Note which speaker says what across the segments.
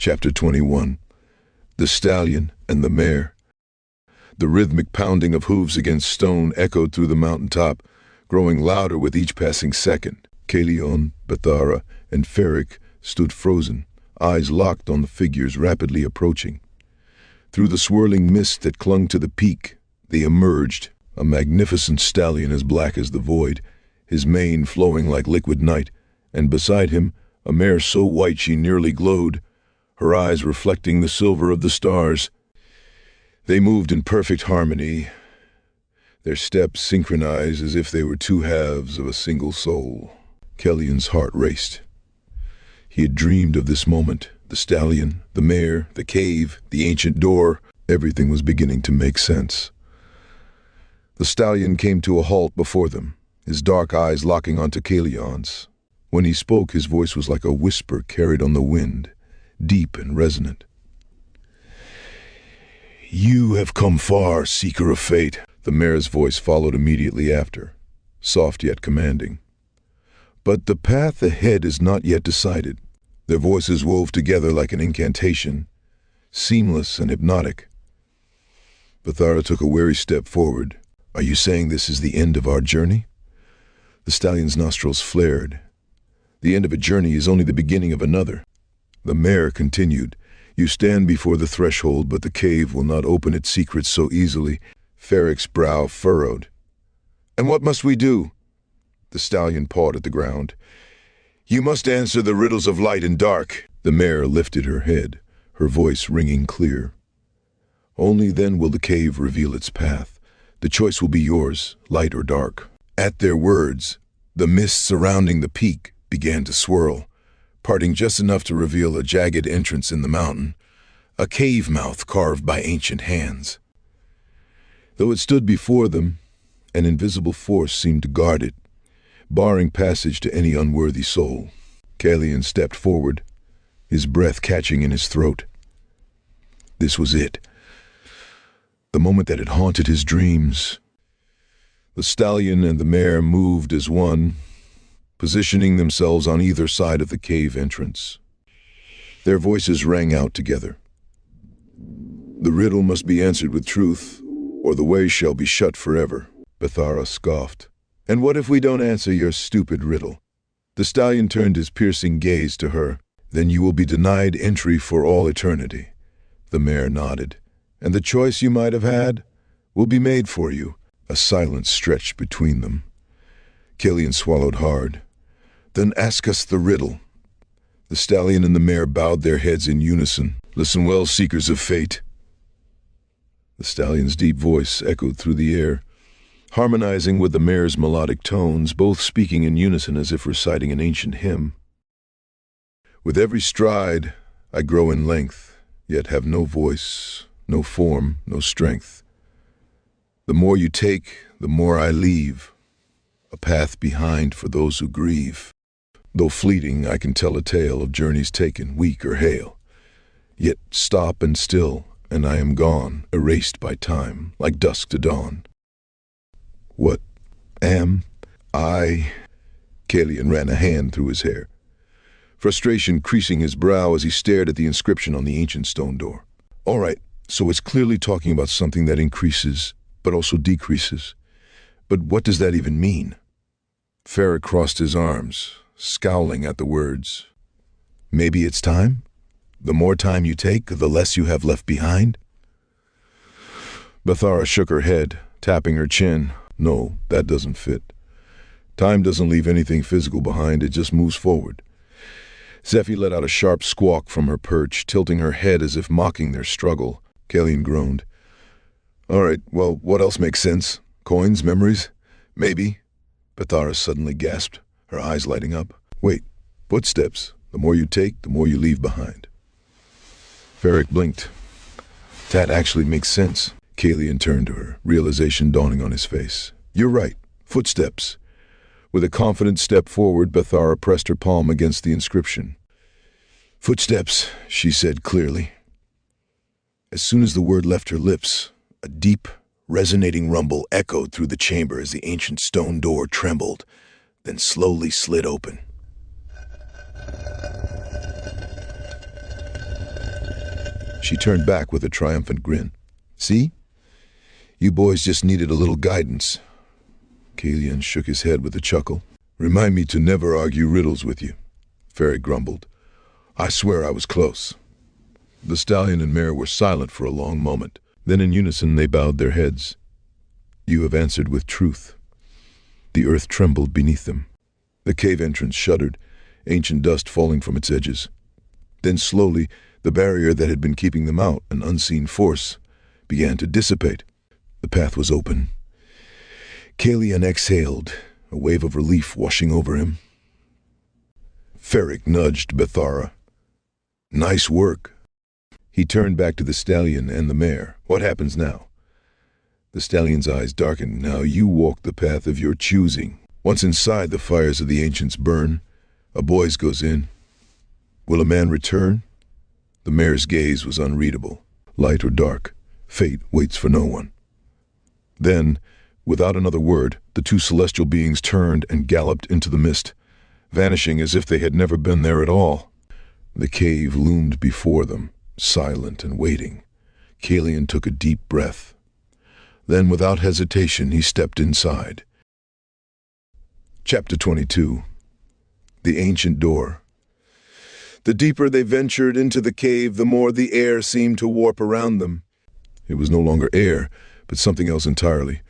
Speaker 1: Chapter 21. The Stallion and the Mare. The rhythmic pounding of hooves against stone echoed through the mountaintop, growing louder with each passing second. Kaelion, Bethara, and Feric stood frozen, eyes locked on the figures rapidly approaching. Through the swirling mist that clung to the peak, they emerged, a magnificent stallion as black as the void, his mane flowing like liquid night, and beside him, a mare so white she nearly glowed, her eyes reflecting the silver of the stars. They moved in perfect harmony, their steps synchronized as if they were two halves of a single soul. Kaelion's heart raced. He had dreamed of this moment. The stallion, the mare, the cave, the ancient door, everything was beginning to make sense. The stallion came to a halt before them, his dark eyes locking onto Kaelion's. When he spoke, his voice was like a whisper carried on the wind, deep and resonant. "You have come far, seeker of fate." The mare's voice followed immediately after, soft yet commanding. "But the path ahead is not yet decided." Their voices wove together like an incantation, seamless and hypnotic. Bethara took a wary step forward. "Are you saying this is the end of our journey?" The stallion's nostrils flared. "The end of a journey is only the beginning of another." The mare continued. "You stand before the threshold, but the cave will not open its secrets so easily." Feric's brow furrowed. "And what must we do?" The stallion pawed at the ground. "You must answer the riddles of light and dark." The mare lifted her head, her voice ringing clear. "Only then will the cave reveal its path. The choice will be yours, light or dark." At their words, the mist surrounding the peak began to swirl, parting just enough to reveal a jagged entrance in the mountain, a cave mouth carved by ancient hands. Though it stood before them, an invisible force seemed to guard it, barring passage to any unworthy soul. Kaelion stepped forward, his breath catching in his throat. This was it, the moment that had haunted his dreams. The stallion and the mare moved as one, positioning themselves on either side of the cave entrance. Their voices rang out together. "The riddle must be answered with truth, or the way shall be shut forever." Bethara scoffed. "And what if we don't answer your stupid riddle?" The stallion turned his piercing gaze to her. "Then you will be denied entry for all eternity." The mare nodded. "And the choice you might have had will be made for you." A silence stretched between them. Kaelion swallowed hard. "Then ask us the riddle." The stallion and the mare bowed their heads in unison. "Listen well, seekers of fate." The stallion's deep voice echoed through the air, harmonizing with the mare's melodic tones, both speaking in unison as if reciting an ancient hymn. "With every stride, I grow in length, yet have no voice, no form, no strength. The more you take, the more I leave, a path behind for those who grieve. Though fleeting, I can tell a tale of journeys taken, weak or hale. Yet stop and still, and I am gone, erased by time, like dusk to dawn. What am I?" Kaelion ran a hand through his hair, frustration creasing his brow as he stared at the inscription on the ancient stone door. "All right, so it's clearly talking about something that increases, but also decreases. But what does that even mean?" Feric crossed his arms, scowling at the words. "Maybe it's time? The more time you take, the less you have left behind?" Bethara shook her head, tapping her chin. "No, that doesn't fit. Time doesn't leave anything physical behind, it just moves forward." Zephi let out a sharp squawk from her perch, tilting her head as if mocking their struggle. Kaelion groaned. "All right, well, what else makes sense? Coins, memories? Maybe." Bethara suddenly gasped, her eyes lighting up. "Wait, footsteps. The more you take, the more you leave behind." Feric blinked. "That actually makes sense." Kaelion turned to her, realization dawning on his face. "You're right. Footsteps." With a confident step forward, Bethara pressed her palm against the inscription. "Footsteps," she said clearly. As soon as the word left her lips, a deep, resonating rumble echoed through the chamber as the ancient stone door trembled, then slowly slid open. She turned back with a triumphant grin. See? You boys just needed a little guidance. Kaelion shook his head with a chuckle. Remind me to never argue riddles with you, Feric grumbled. I swear I was close. The stallion and mare were silent for a long moment. Then in unison they bowed their heads. You have answered with truth. The earth trembled beneath them. The cave entrance shuddered, ancient dust falling from its edges. Then slowly, the barrier that had been keeping them out, an unseen force, began to dissipate. The path was open. Kaelion exhaled, a wave of relief washing over him. Feric nudged Bethara. Nice work. He turned back to the stallion and the mare. What happens now? The stallion's eyes darkened. Now you walk the path of your choosing. Once inside, the fires of the ancients burn. A boy goes in. Will a man return? The mare's gaze was unreadable. Light or dark, fate waits for no one. Then, without another word, the two celestial beings turned and galloped into the mist, vanishing as if they had never been there at all. The cave loomed before them, silent and waiting. Kaelion took a deep breath. Then, without hesitation, he stepped inside. Chapter 22. The Ancient Door. The deeper they ventured into the cave, the more the air seemed to warp around them. It was no longer air, but something else entirely.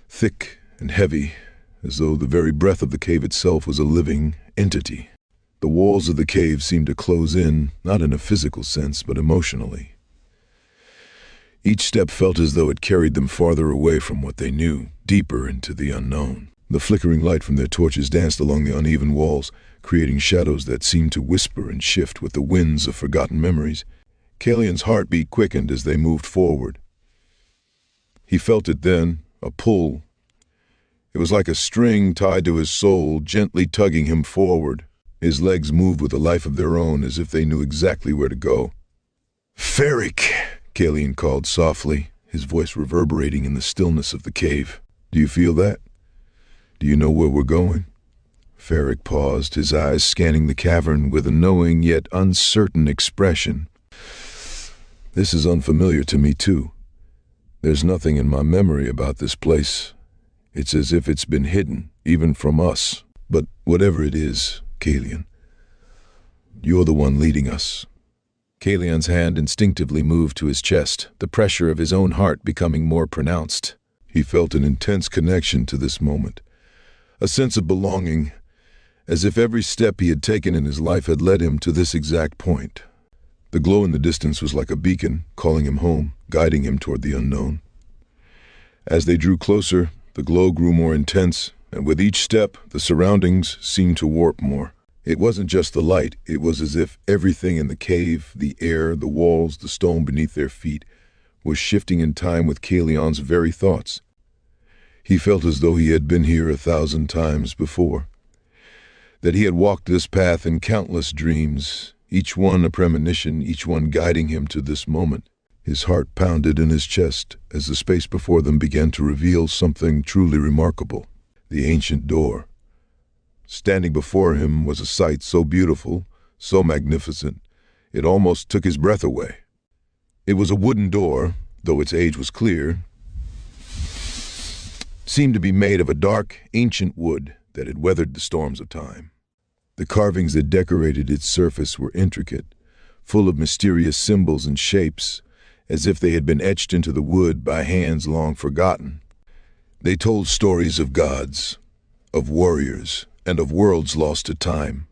Speaker 1: Thick and heavy, as though the very breath of the cave itself was a living entity. The walls of the cave seemed to close in, not in a physical sense, but emotionally. Each step felt as though it carried them farther away from what they knew, deeper into the unknown. The flickering light from their torches danced along the uneven walls, creating shadows that seemed to whisper and shift with the winds of forgotten memories. Kaelion's heartbeat quickened as they moved forward. He felt it then, a pull. It was like a string tied to his soul, gently tugging him forward. His legs moved with a life of their own, as if they knew exactly where to go. Feric, Kaelion called softly, his voice reverberating in the stillness of the cave. Do you feel that? Do you know where we're going? Feric paused, his eyes scanning the cavern with a knowing yet uncertain expression. This is unfamiliar to me too. There's nothing in my memory about this place. It's as if it's been hidden, even from us. But whatever it is, Kaelion, you're the one leading us. Kaelion's hand instinctively moved to his chest, the pressure of his own heart becoming more pronounced. He felt an intense connection to this moment, a sense of belonging, as if every step he had taken in his life had led him to this exact point. The glow in the distance was like a beacon, calling him home, guiding him toward the unknown. As they drew closer, the glow grew more intense, and with each step, the surroundings seemed to warp more. It wasn't just the light, it was as if everything in the cave, the air, the walls, the stone beneath their feet, was shifting in time with Kaelion's very thoughts. He felt as though he had been here 1,000 times before, that he had walked this path in countless dreams, each one a premonition, each one guiding him to this moment. His heart pounded in his chest as the space before them began to reveal something truly remarkable. The ancient door. Standing before him was a sight so beautiful, so magnificent, it almost took his breath away. It was a wooden door, though its age was clear, seemed to be made of a dark, ancient wood that had weathered the storms of time. The carvings that decorated its surface were intricate, full of mysterious symbols and shapes, as if they had been etched into the wood by hands long forgotten. They told stories of gods, of warriors, and of worlds lost to time.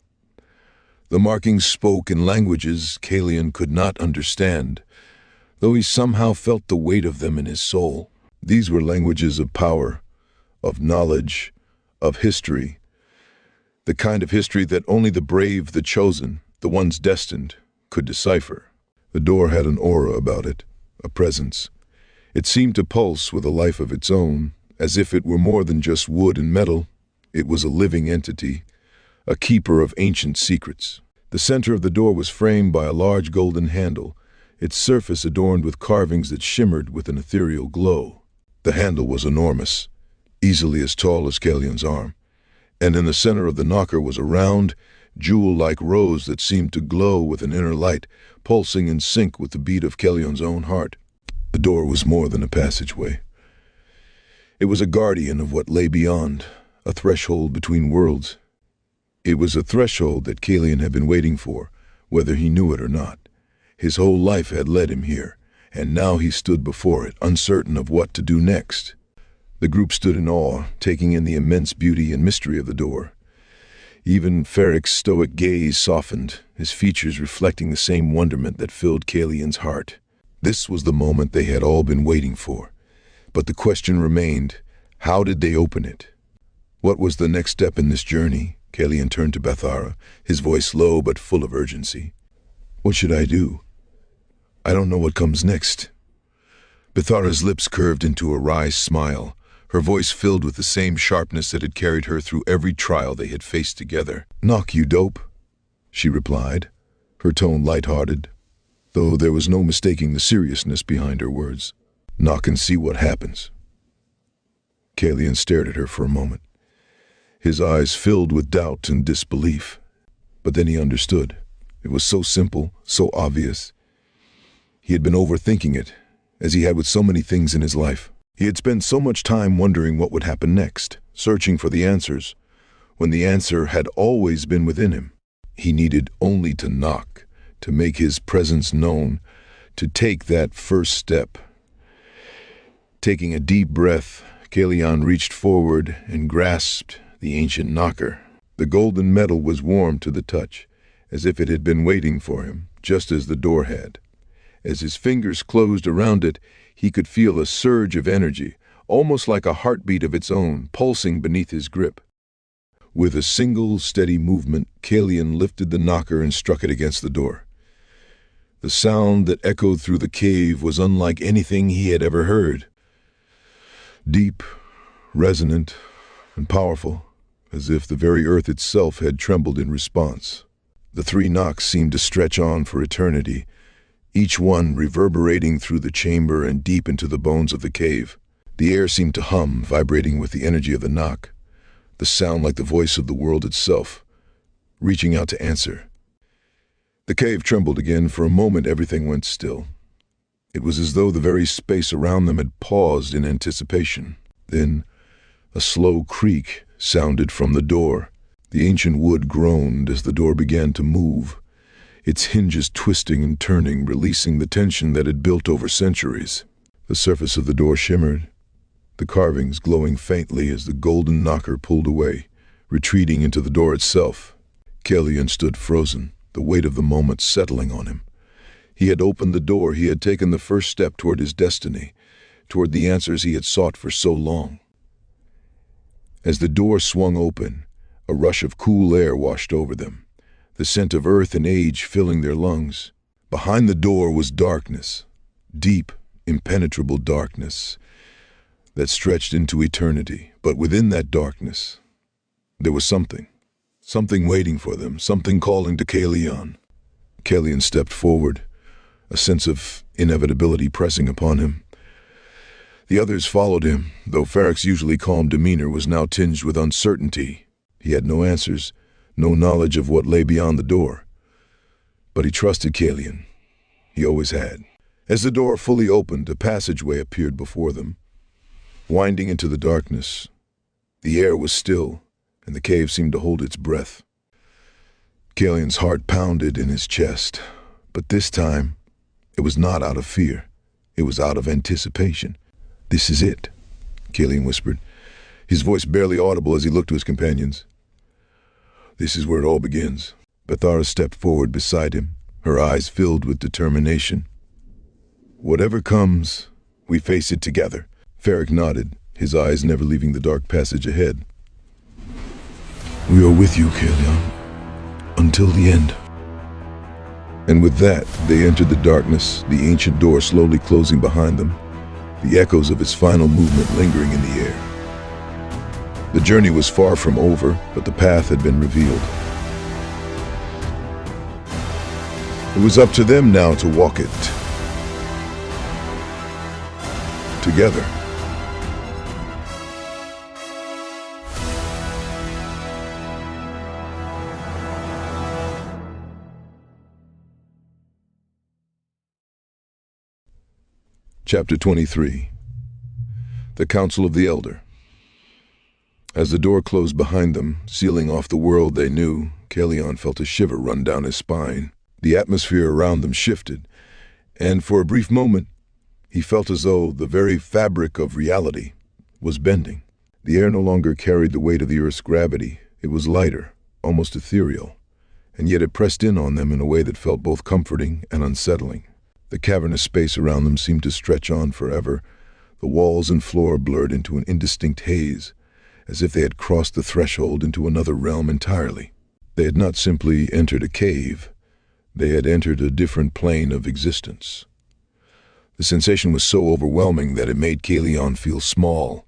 Speaker 1: The markings spoke in languages Kaelion could not understand, though he somehow felt the weight of them in his soul. These were languages of power, of knowledge, of history, the kind of history that only the brave, the chosen, the ones destined, could decipher. The door had an aura about it, a presence. It seemed to pulse with a life of its own, as if it were more than just wood and metal. It was a living entity, a keeper of ancient secrets. The center of the door was framed by a large golden handle, its surface adorned with carvings that shimmered with an ethereal glow. The handle was enormous, easily as tall as Kaelion's arm, and in the center of the knocker was a round, jewel-like rose that seemed to glow with an inner light, pulsing in sync with the beat of Kaelion's own heart. The door was more than a passageway. It was a guardian of what lay beyond, a threshold between worlds. It was a threshold that Kaelion had been waiting for, whether he knew it or not. His whole life had led him here, and now he stood before it, uncertain of what to do next. The group stood in awe, taking in the immense beauty and mystery of the door. Even Feric's stoic gaze softened, his features reflecting the same wonderment that filled Kaelion's heart. This was the moment they had all been waiting for. But the question remained, how did they open it? What was the next step in this journey? Kaelion turned to Bethara, his voice low but full of urgency. What should I do? I don't know what comes next. Bethara's lips curved into a wry smile, her voice filled with the same sharpness that had carried her through every trial they had faced together. Knock, you dope, she replied, her tone light-hearted, though there was no mistaking the seriousness behind her words. Knock and see what happens. Kaelion stared at her for a moment, his eyes filled with doubt and disbelief. But then he understood. It was so simple, so obvious. He had been overthinking it, as he had with so many things in his life. He had spent so much time wondering what would happen next, searching for the answers, when the answer had always been within him. He needed only to knock, to make his presence known, to take that first step. Taking a deep breath, Kaelion reached forward and grasped the ancient knocker. The golden metal was warm to the touch, as if it had been waiting for him, just as the door had. As his fingers closed around it, he could feel a surge of energy, almost like a heartbeat of its own, pulsing beneath his grip. With a single steady movement, Kaelion lifted the knocker and struck it against the door. The sound that echoed through the cave was unlike anything he had ever heard. Deep, resonant, and powerful, as if the very earth itself had trembled in response. The 3 knocks seemed to stretch on for eternity, each one reverberating through the chamber and deep into the bones of the cave. The air seemed to hum, vibrating with the energy of the knock, the sound like the voice of the world itself, reaching out to answer. The cave trembled again. For a moment everything went still. It was as though the very space around them had paused in anticipation. Then a slow creak sounded from the door. The ancient wood groaned as the door began to move, its hinges twisting and turning, releasing the tension that had built over centuries. The surface of the door shimmered, the carvings glowing faintly as the golden knocker pulled away, retreating into the door itself. Kaelion stood frozen, the weight of the moment settling on him. He had opened the door, he had taken the first step toward his destiny, toward the answers he had sought for so long. As the door swung open, a rush of cool air washed over them, the scent of earth and age filling their lungs. Behind the door was darkness, deep, impenetrable darkness that stretched into eternity. But within that darkness, there was something waiting for them, something calling to Kaelion. Kaelion stepped forward, a sense of inevitability pressing upon him. The others followed him, though Feric's usually calm demeanor was now tinged with uncertainty. He had no answers, no knowledge of what lay beyond the door. But he trusted Kaelion. He always had. As the door fully opened, a passageway appeared before them, winding into the darkness. The air was still, and the cave seemed to hold its breath. Kaelion's heart pounded in his chest, but this time, it was not out of fear. It was out of anticipation. "This is it," Kaelion whispered, his voice barely audible as he looked to his companions. "This is where it all begins." Bethara stepped forward beside him, her eyes filled with determination. "Whatever comes, we face it together." Feric nodded, his eyes never leaving the dark passage ahead. "We are with you, Kaelion, until the end." And with that, they entered the darkness, the ancient door slowly closing behind them, the echoes of its final movement lingering in the air. The journey was far from over, but the path had been revealed. It was up to them now to walk it together. Chapter 23. The Council of the Elder. As the door closed behind them, sealing off the world they knew, Kaelion felt a shiver run down his spine. The atmosphere around them shifted, and for a brief moment, he felt as though the very fabric of reality was bending. The air no longer carried the weight of the Earth's gravity. It was lighter, almost ethereal, and yet it pressed in on them in a way that felt both comforting and unsettling. The cavernous space around them seemed to stretch on forever. The walls and floor blurred into an indistinct haze, as if they had crossed the threshold into another realm entirely. They had not simply entered a cave. They had entered a different plane of existence. The sensation was so overwhelming that it made Kaelion feel small,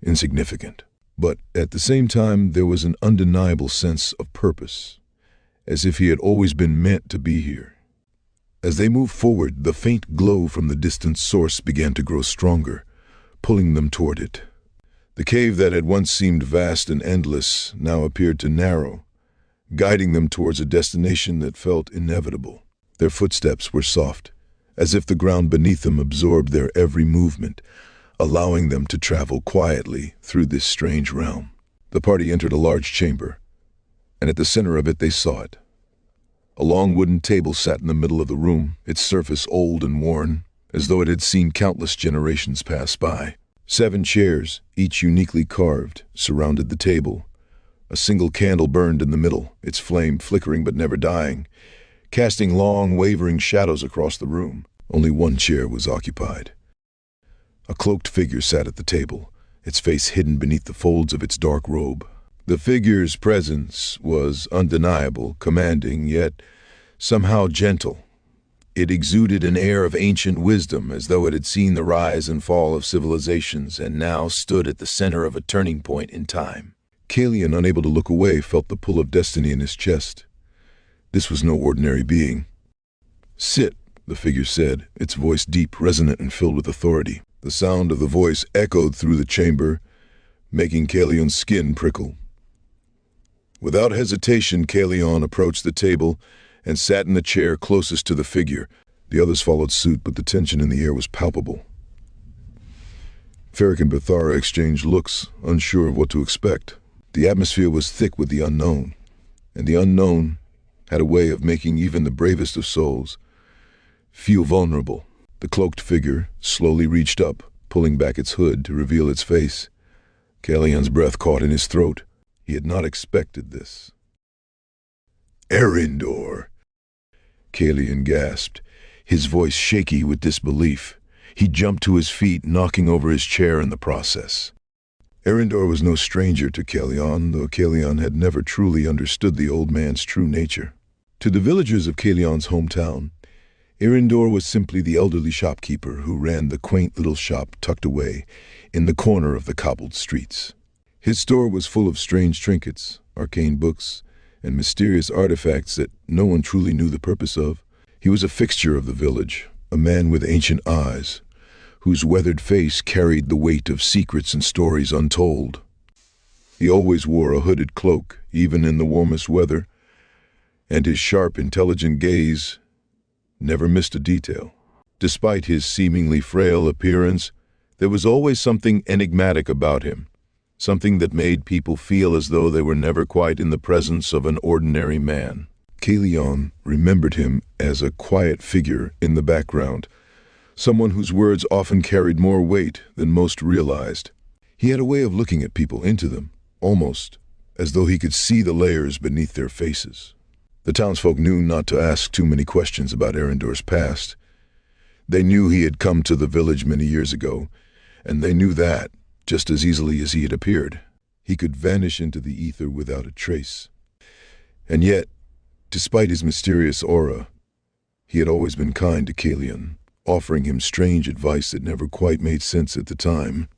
Speaker 1: insignificant. But at the same time, there was an undeniable sense of purpose, as if he had always been meant to be here. As they moved forward, the faint glow from the distant source began to grow stronger, pulling them toward it. The cave that had once seemed vast and endless now appeared to narrow, guiding them towards a destination that felt inevitable. Their footsteps were soft, as if the ground beneath them absorbed their every movement, allowing them to travel quietly through this strange realm. The party entered a large chamber, and at the center of it they saw it. A long wooden table sat in the middle of the room, its surface old and worn, as though it had seen countless generations pass by. 7 chairs, each uniquely carved, surrounded the table. A single candle burned in the middle, its flame flickering but never dying, casting long, wavering shadows across the room. Only one chair was occupied. A cloaked figure sat at the table, its face hidden beneath the folds of its dark robe. The figure's presence was undeniable, commanding, yet somehow gentle. It exuded an air of ancient wisdom, as though it had seen the rise and fall of civilizations and now stood at the center of a turning point in time. Kaelion, unable to look away, felt the pull of destiny in his chest. This was no ordinary being. "Sit," the figure said, its voice deep, resonant, and filled with authority. The sound of the voice echoed through the chamber, making Kaelion's skin prickle. Without hesitation, Kaelion approached the table and sat in the chair closest to the figure. The others followed suit, but the tension in the air was palpable. Feric and Bethara exchanged looks, unsure of what to expect. The atmosphere was thick with the unknown, and the unknown had a way of making even the bravest of souls feel vulnerable. The cloaked figure slowly reached up, pulling back its hood to reveal its face. Kaelion's breath caught in his throat. He had not expected this. "Erindor," Kaelion gasped, his voice shaky with disbelief. He jumped to his feet, knocking over his chair in the process. Erindor was no stranger to Kaelion, though Kaelion had never truly understood the old man's true nature. To the villagers of Kaelion's hometown, Erindor was simply the elderly shopkeeper who ran the quaint little shop tucked away in the corner of the cobbled streets. His store was full of strange trinkets, arcane books, and mysterious artifacts that no one truly knew the purpose of. He was a fixture of the village, a man with ancient eyes, whose weathered face carried the weight of secrets and stories untold. He always wore a hooded cloak, even in the warmest weather, and his sharp, intelligent gaze never missed a detail. Despite his seemingly frail appearance, there was always something enigmatic about him, something that made people feel as though they were never quite in the presence of an ordinary man. Kaelion remembered him as a quiet figure in the background, someone whose words often carried more weight than most realized. He had a way of looking at people, into them, almost as though he could see the layers beneath their faces. The townsfolk knew not to ask too many questions about Erindor's past. They knew he had come to the village many years ago, and they knew that, just as easily as he had appeared, he could vanish into the ether without a trace. And yet, despite his mysterious aura, he had always been kind to Kaelion, offering him strange advice that never quite made sense at the time,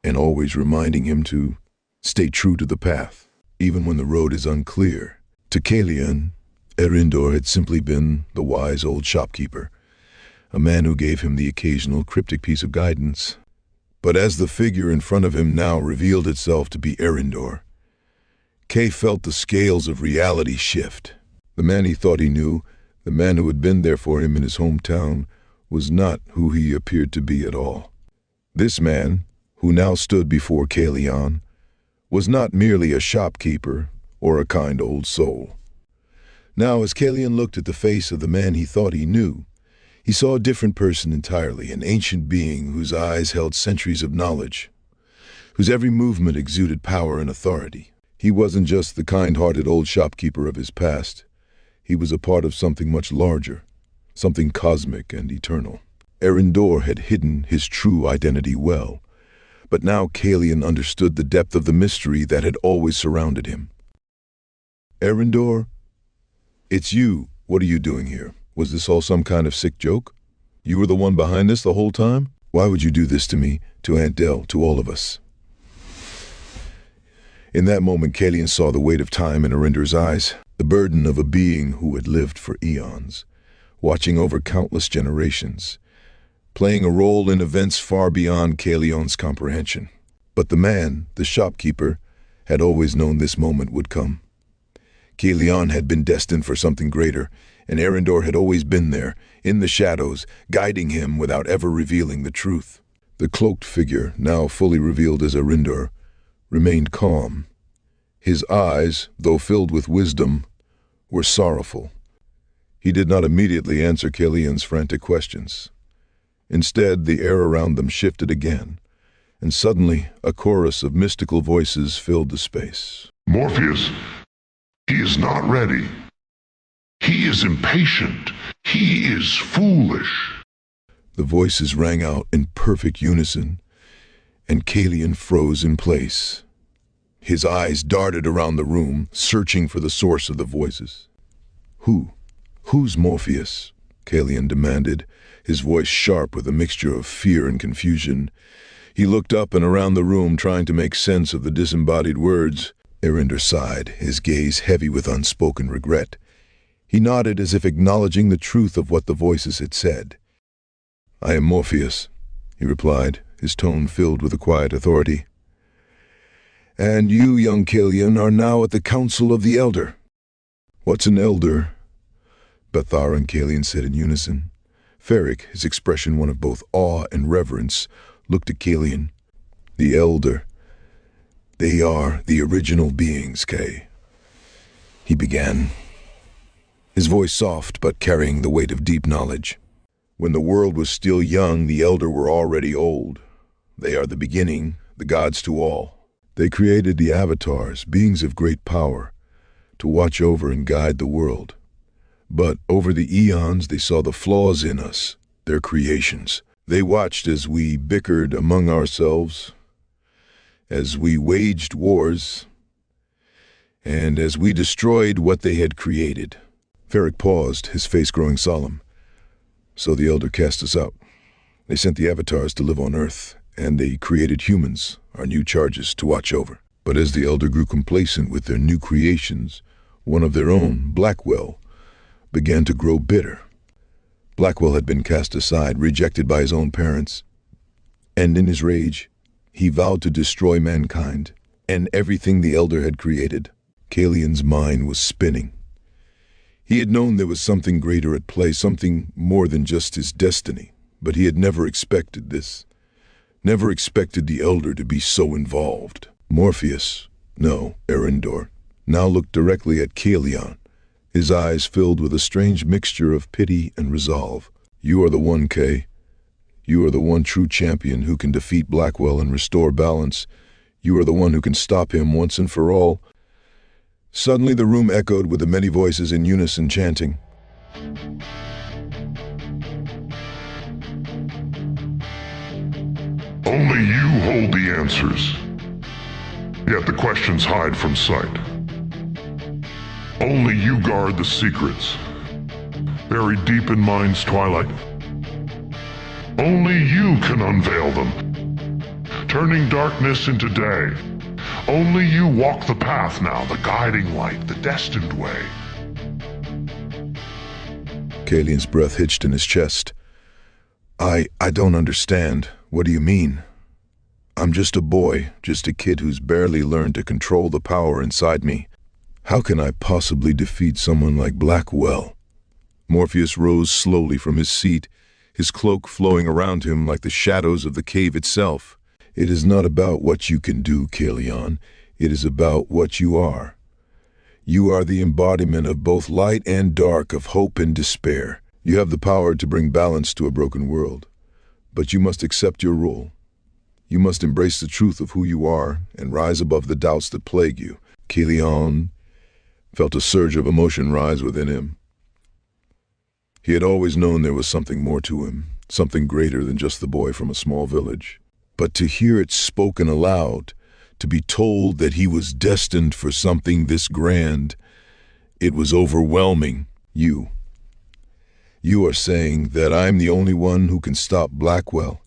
Speaker 1: and always reminding him to stay true to the path, even when the road is unclear. To Kaelion, Erindor had simply been the wise old shopkeeper, a man who gave him the occasional cryptic piece of guidance. But as the figure in front of him now revealed itself to be Erindor, Kay felt the scales of reality shift. The man he thought he knew, the man who had been there for him in his hometown, was not who he appeared to be at all. This man, who now stood before Kaelion, was not merely a shopkeeper or a kind old soul. Now, as Kaelion looked at the face of the man he thought he knew, he saw a different person entirely, an ancient being whose eyes held centuries of knowledge, whose every movement exuded power and authority. He wasn't just the kind-hearted old shopkeeper of his past. He was a part of something much larger, something cosmic and eternal. Erendor had hidden his true identity well, but now Kaelion understood the depth of the mystery that had always surrounded him. Erendor, it's you. What are you doing here? Was this all some kind of sick joke? You were the one behind this the whole time? Why would you do this to me, to Aunt Del, to all of us? In that moment, Kaelion saw the weight of time in Erendor's eyes, the burden of a being who had lived for eons, watching over countless generations, playing a role in events far beyond Kaelion's comprehension. But the man, the shopkeeper, had always known this moment would come. Kaelion had been destined for something greater, and Erendor had always been there, in the shadows, guiding him without ever revealing the truth. The cloaked figure, now fully revealed as Erendor, remained calm. His eyes, though filled with wisdom, were sorrowful. He did not immediately answer Kaelion's frantic questions. Instead, the air around them shifted again, and suddenly a chorus of mystical voices filled the space.
Speaker 2: Morpheus, he is not ready. He is impatient. He is foolish.
Speaker 1: The voices rang out in perfect unison, and Kaelion froze in place. His eyes darted around the room, searching for the source of the voices. Who's Morpheus? Kaelion demanded, his voice sharp with a mixture of fear and confusion. He looked up and around the room, trying to make sense of the disembodied words. Erendor sighed, his gaze heavy with unspoken regret. He nodded as if acknowledging the truth of what the voices had said. I am Morpheus, he replied, his tone filled with a quiet authority. And you, young Kaelion, are now at the Council of the Elder. What's an elder? Bethara and Kaelion said in unison. Feric, his expression one of both awe and reverence, looked at Kaelion. The Elder. They are the original beings, Kay. He began, his voice soft but carrying the weight of deep knowledge. When the world was still young, the Elder were already old. They are the beginning, the gods to all. They created the avatars, beings of great power, to watch over and guide the world. But over the eons, they saw the flaws in us, their creations. They watched as we bickered among ourselves, as we waged wars, and as we destroyed what they had created. Feric paused, his face growing solemn. So the Elder cast us out. They sent the avatars to live on Earth, and they created humans, our new charges, to watch over. But as the Elder grew complacent with their new creations, one of their own, Blackwell, began to grow bitter. Blackwell had been cast aside, rejected by his own parents, and in his rage, he vowed to destroy mankind and everything the Elder had created. Kaelion's mind was spinning. He had known there was something greater at play, something more than just his destiny, but he had never expected this. Never expected the Elder to be so involved. Morpheus, no, Erendor, now looked directly at Kaelion, his eyes filled with a strange mixture of pity and resolve. You are the one, Kay. You are the one true champion who can defeat Blackwell and restore balance. You are the one who can stop him once and for all. Suddenly the room echoed with the many voices in unison chanting.
Speaker 2: Only you hold the answers. Yet the questions hide from sight. Only you guard the secrets, buried deep in mind's twilight. Only you can unveil them, turning darkness into day. Only you walk the path now, the guiding light, the destined way.
Speaker 1: Kaelion's breath hitched in his chest. I don't understand. What do you mean? I'm just a boy, just a kid who's barely learned to control the power inside me. How can I possibly defeat someone like Blackwell? Morpheus rose slowly from his seat, his cloak flowing around him like the shadows of the cave itself. It is not about what you can do, Kaelion. It is about what you are. You are the embodiment of both light and dark, of hope and despair. You have the power to bring balance to a broken world, but you must accept your role. You must embrace the truth of who you are and rise above the doubts that plague you. Kaelion felt a surge of emotion rise within him. He had always known there was something more to him, something greater than just the boy from a small village. But to hear it spoken aloud, to be told that he was destined for something this grand, it was overwhelming. You are saying that I'm the only one who can stop Blackwell?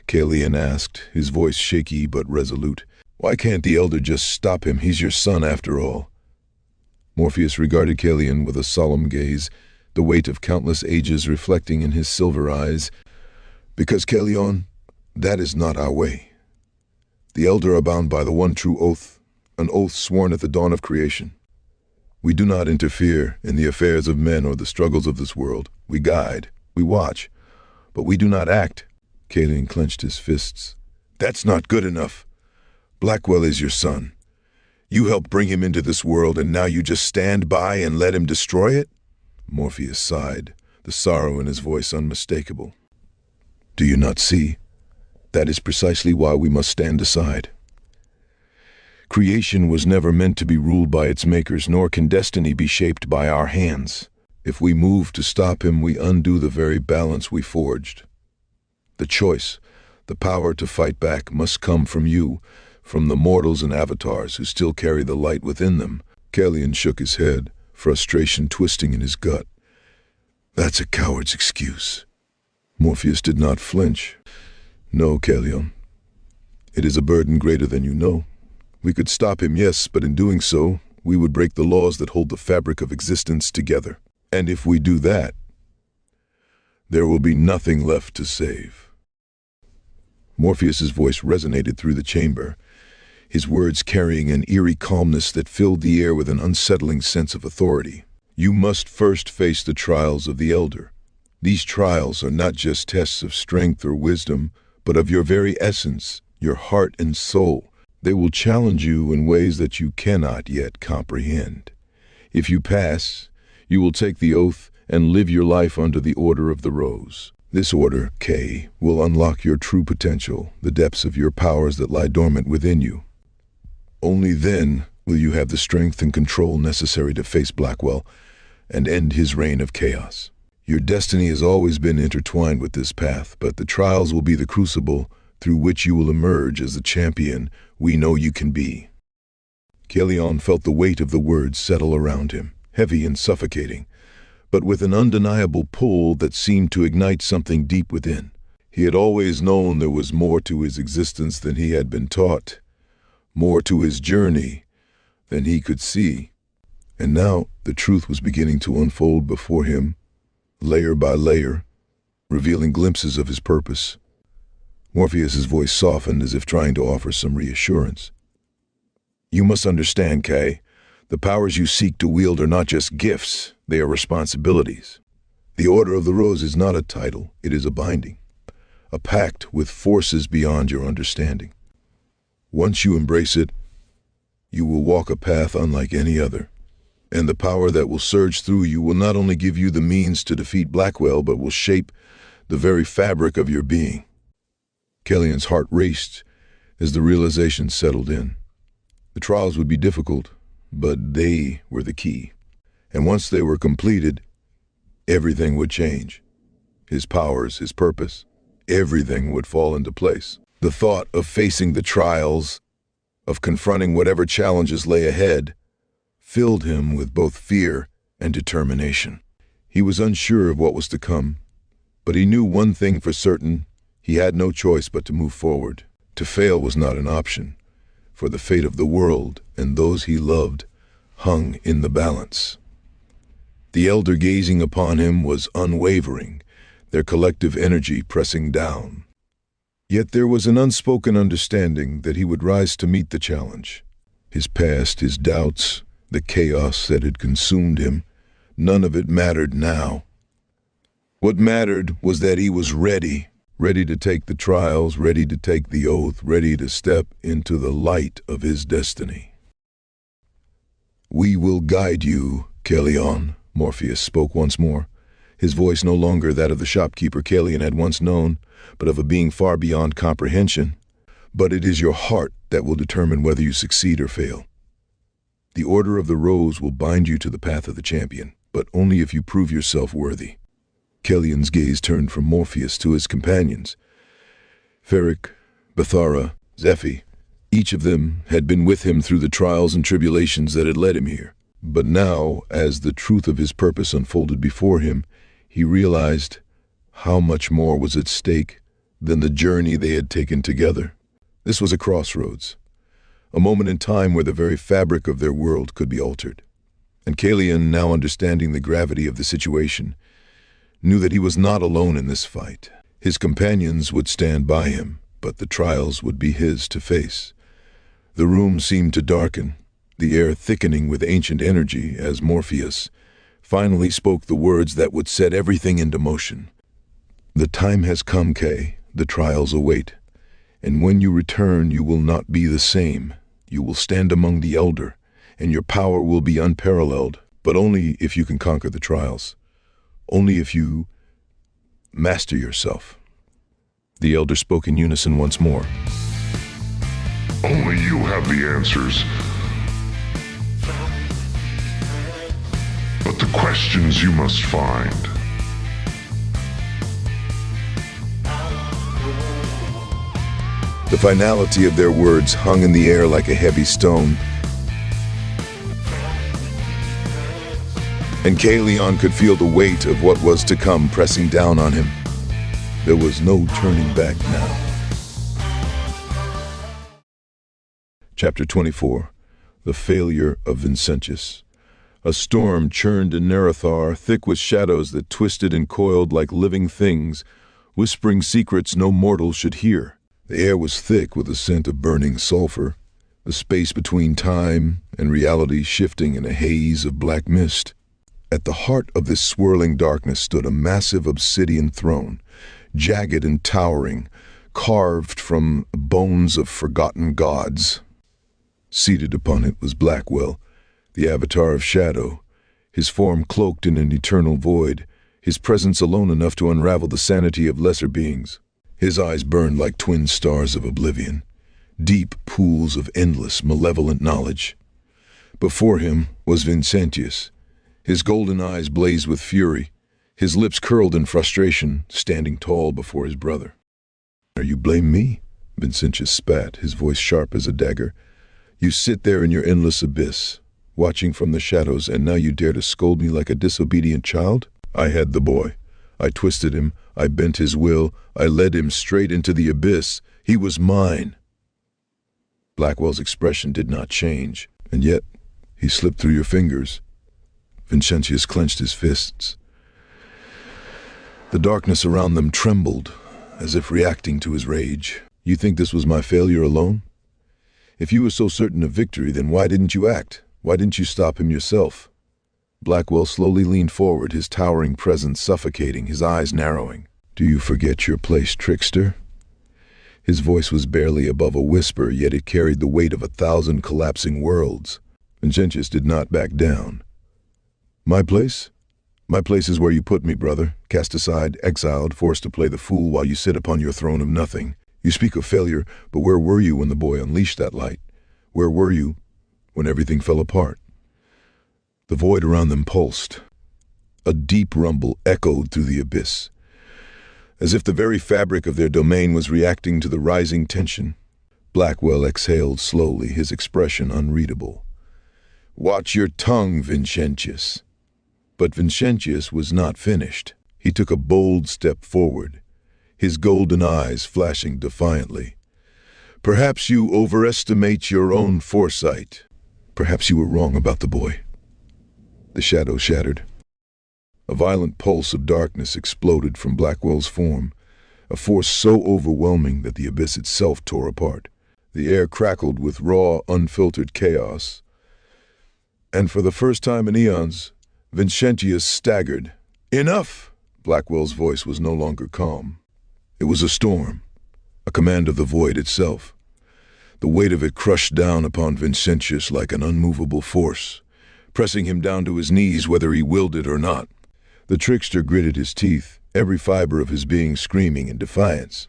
Speaker 1: Kaelion asked, his voice shaky but resolute. Why can't the Elder just stop him? He's your son after all. Morpheus regarded Kaelion with a solemn gaze, the weight of countless ages reflecting in his silver eyes. Because, Kaelion, that is not our way. The Elder are bound by the one true oath, an oath sworn at the dawn of creation. We do not interfere in the affairs of men or the struggles of this world. We guide, we watch, but we do not act. Kaelion clenched his fists. That's not good enough. Blackwell is your son. You helped bring him into this world, and now you just stand by and let him destroy it? Morpheus sighed, the sorrow in his voice unmistakable. Do you not see? That is precisely why we must stand aside. Creation was never meant to be ruled by its makers, nor can destiny be shaped by our hands. If we move to stop him, we undo the very balance we forged. The choice, the power to fight back, must come from you, from the mortals and avatars who still carry the light within them. Kaelion shook his head, frustration twisting in his gut. That's a coward's excuse. Morpheus did not flinch. No, Kaelion. It is a burden greater than you know. We could stop him, yes, but in doing so, we would break the laws that hold the fabric of existence together. And if we do that, there will be nothing left to save. Morpheus's voice resonated through the chamber, his words carrying an eerie calmness that filled the air with an unsettling sense of authority. You must first face the trials of the Elder. These trials are not just tests of strength or wisdom, but of your very essence, your heart and soul. They will challenge you in ways that you cannot yet comprehend. If you pass, you will take the oath and live your life under the Order of the Rose. This order, Kay, will unlock your true potential, the depths of your powers that lie dormant within you. Only then will you have the strength and control necessary to face Blackwell and end his reign of chaos. Your destiny has always been intertwined with this path, but the trials will be the crucible through which you will emerge as the champion we know you can be. Kaelion felt the weight of the words settle around him, heavy and suffocating, but with an undeniable pull that seemed to ignite something deep within. He had always known there was more to his existence than he had been taught, more to his journey than he could see. And now the truth was beginning to unfold before him, layer by layer, revealing glimpses of his purpose. Morpheus's voice softened as if trying to offer some reassurance. You must understand, Kay. The powers you seek to wield are not just gifts, they are responsibilities. The Order of the Rose is not a title, it is a binding, a pact with forces beyond your understanding. Once you embrace it, you will walk a path unlike any other, and the power that will surge through you will not only give you the means to defeat Blackwell, but will shape the very fabric of your being. Kaelion's heart raced as the realization settled in. The trials would be difficult, but they were the key. And once they were completed, everything would change. His powers, his purpose, everything would fall into place. The thought of facing the trials, of confronting whatever challenges lay ahead, filled him with both fear and determination. He was unsure of what was to come, but he knew one thing for certain: he had no choice but to move forward. To fail was not an option, for the fate of the world and those he loved hung in the balance. The Elder gazing upon him was unwavering, their collective energy pressing down. Yet there was an unspoken understanding that he would rise to meet the challenge. His past, his doubts, the chaos that had consumed him, none of it mattered now. What mattered was that he was ready, ready to take the trials, ready to take the oath, ready to step into the light of his destiny. "We will guide you, Kaelion," Morpheus spoke once more, his voice no longer that of the shopkeeper Kaelion had once known, but of a being far beyond comprehension. "But it is your heart that will determine whether you succeed or fail. The Order of the Rose will bind you to the path of the champion, but only if you prove yourself worthy." Kaelion's gaze turned from Morpheus to his companions. Feric, Bethara, Zephi, each of them had been with him through the trials and tribulations that had led him here. But now, as the truth of his purpose unfolded before him, he realized how much more was at stake than the journey they had taken together. This was a crossroads, a moment in time where the very fabric of their world could be altered. And Kaelion, now understanding the gravity of the situation, knew that he was not alone in this fight. His companions would stand by him, but the trials would be his to face. The room seemed to darken, the air thickening with ancient energy as Morpheus finally spoke the words that would set everything into motion. "The time has come, Kay. The trials await. And when you return, you will not be the same. You will stand among the elder, and your power will be unparalleled, but only if you can conquer the trials. Only if you master yourself." The elder spoke in unison once more.
Speaker 2: Only you have the answers. But the questions you must find.
Speaker 1: The finality of their words hung in the air like a heavy stone, and Kaelion could feel the weight of what was to come pressing down on him. There was no turning back now. Chapter 24. The Failure of Vincentius. A storm churned in Nerethar, thick with shadows that twisted and coiled like living things, whispering secrets no mortal should hear. The air was thick with the scent of burning sulfur, the space between time and reality shifting in a haze of black mist. At the heart of this swirling darkness stood a massive obsidian throne, jagged and towering, carved from bones of forgotten gods. Seated upon it was Blackwell, the avatar of shadow, his form cloaked in an eternal void, his presence alone enough to unravel the sanity of lesser beings. His eyes burned like twin stars of oblivion, deep pools of endless, malevolent knowledge. Before him was Vincentius. His golden eyes blazed with fury, his lips curled in frustration, standing tall before his brother. "You blame me?" Vincentius spat, his voice sharp as a dagger. "You sit there in your endless abyss, watching from the shadows, and now you dare to scold me like a disobedient child? I had the boy. I twisted him, I bent his will, I led him straight into the abyss. He was mine." Blackwell's expression did not change, and yet he slipped through your fingers. Vincentius clenched his fists. The darkness around them trembled, as if reacting to his rage. "You think this was my failure alone? If you were so certain of victory, then why didn't you act? Why didn't you stop him yourself?" Blackwell slowly leaned forward, his towering presence suffocating, his eyes narrowing. "Do you forget your place, trickster?" His voice was barely above a whisper, yet it carried the weight of 1,000 collapsing worlds. Vincentius did not back down. "My place? My place is where you put me, brother. Cast aside, exiled, forced to play the fool while you sit upon your throne of nothing. You speak of failure, but where were you when the boy unleashed that light? Where were you when everything fell apart?" The void around them pulsed. A deep rumble echoed through the abyss, as if the very fabric of their domain was reacting to the rising tension. Blackwell exhaled slowly, his expression unreadable. "Watch your tongue, Vincentius." But Vincentius was not finished. He took a bold step forward, his golden eyes flashing defiantly. "Perhaps you overestimate your own foresight. Perhaps you were wrong about the boy." The shadow shattered. A violent pulse of darkness exploded from Blackwell's form, a force so overwhelming that the abyss itself tore apart. The air crackled with raw, unfiltered chaos. And for the first time in eons, Vincentius staggered. "Enough!" Blackwell's voice was no longer calm. It was a storm, a command of the void itself. The weight of it crushed down upon Vincentius like an unmovable force, pressing him down to his knees whether he willed it or not. The trickster gritted his teeth, every fiber of his being screaming in defiance.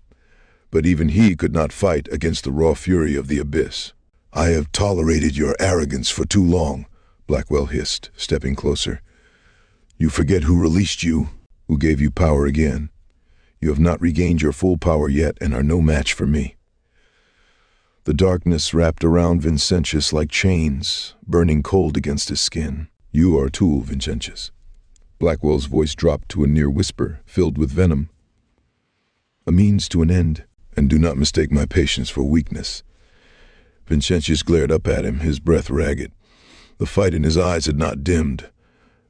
Speaker 1: But even he could not fight against the raw fury of the abyss. "I have tolerated your arrogance for too long," Blackwell hissed, stepping closer. "You forget who released you, who gave you power again. You have not regained your full power yet and are no match for me." The darkness wrapped around Vincentius like chains, burning cold against his skin. "You are a tool, Vincentius." Blackwell's voice dropped to a near whisper, filled with venom. "A means to an end, and do not mistake my patience for weakness." Vincentius glared up at him, his breath ragged. The fight in his eyes had not dimmed,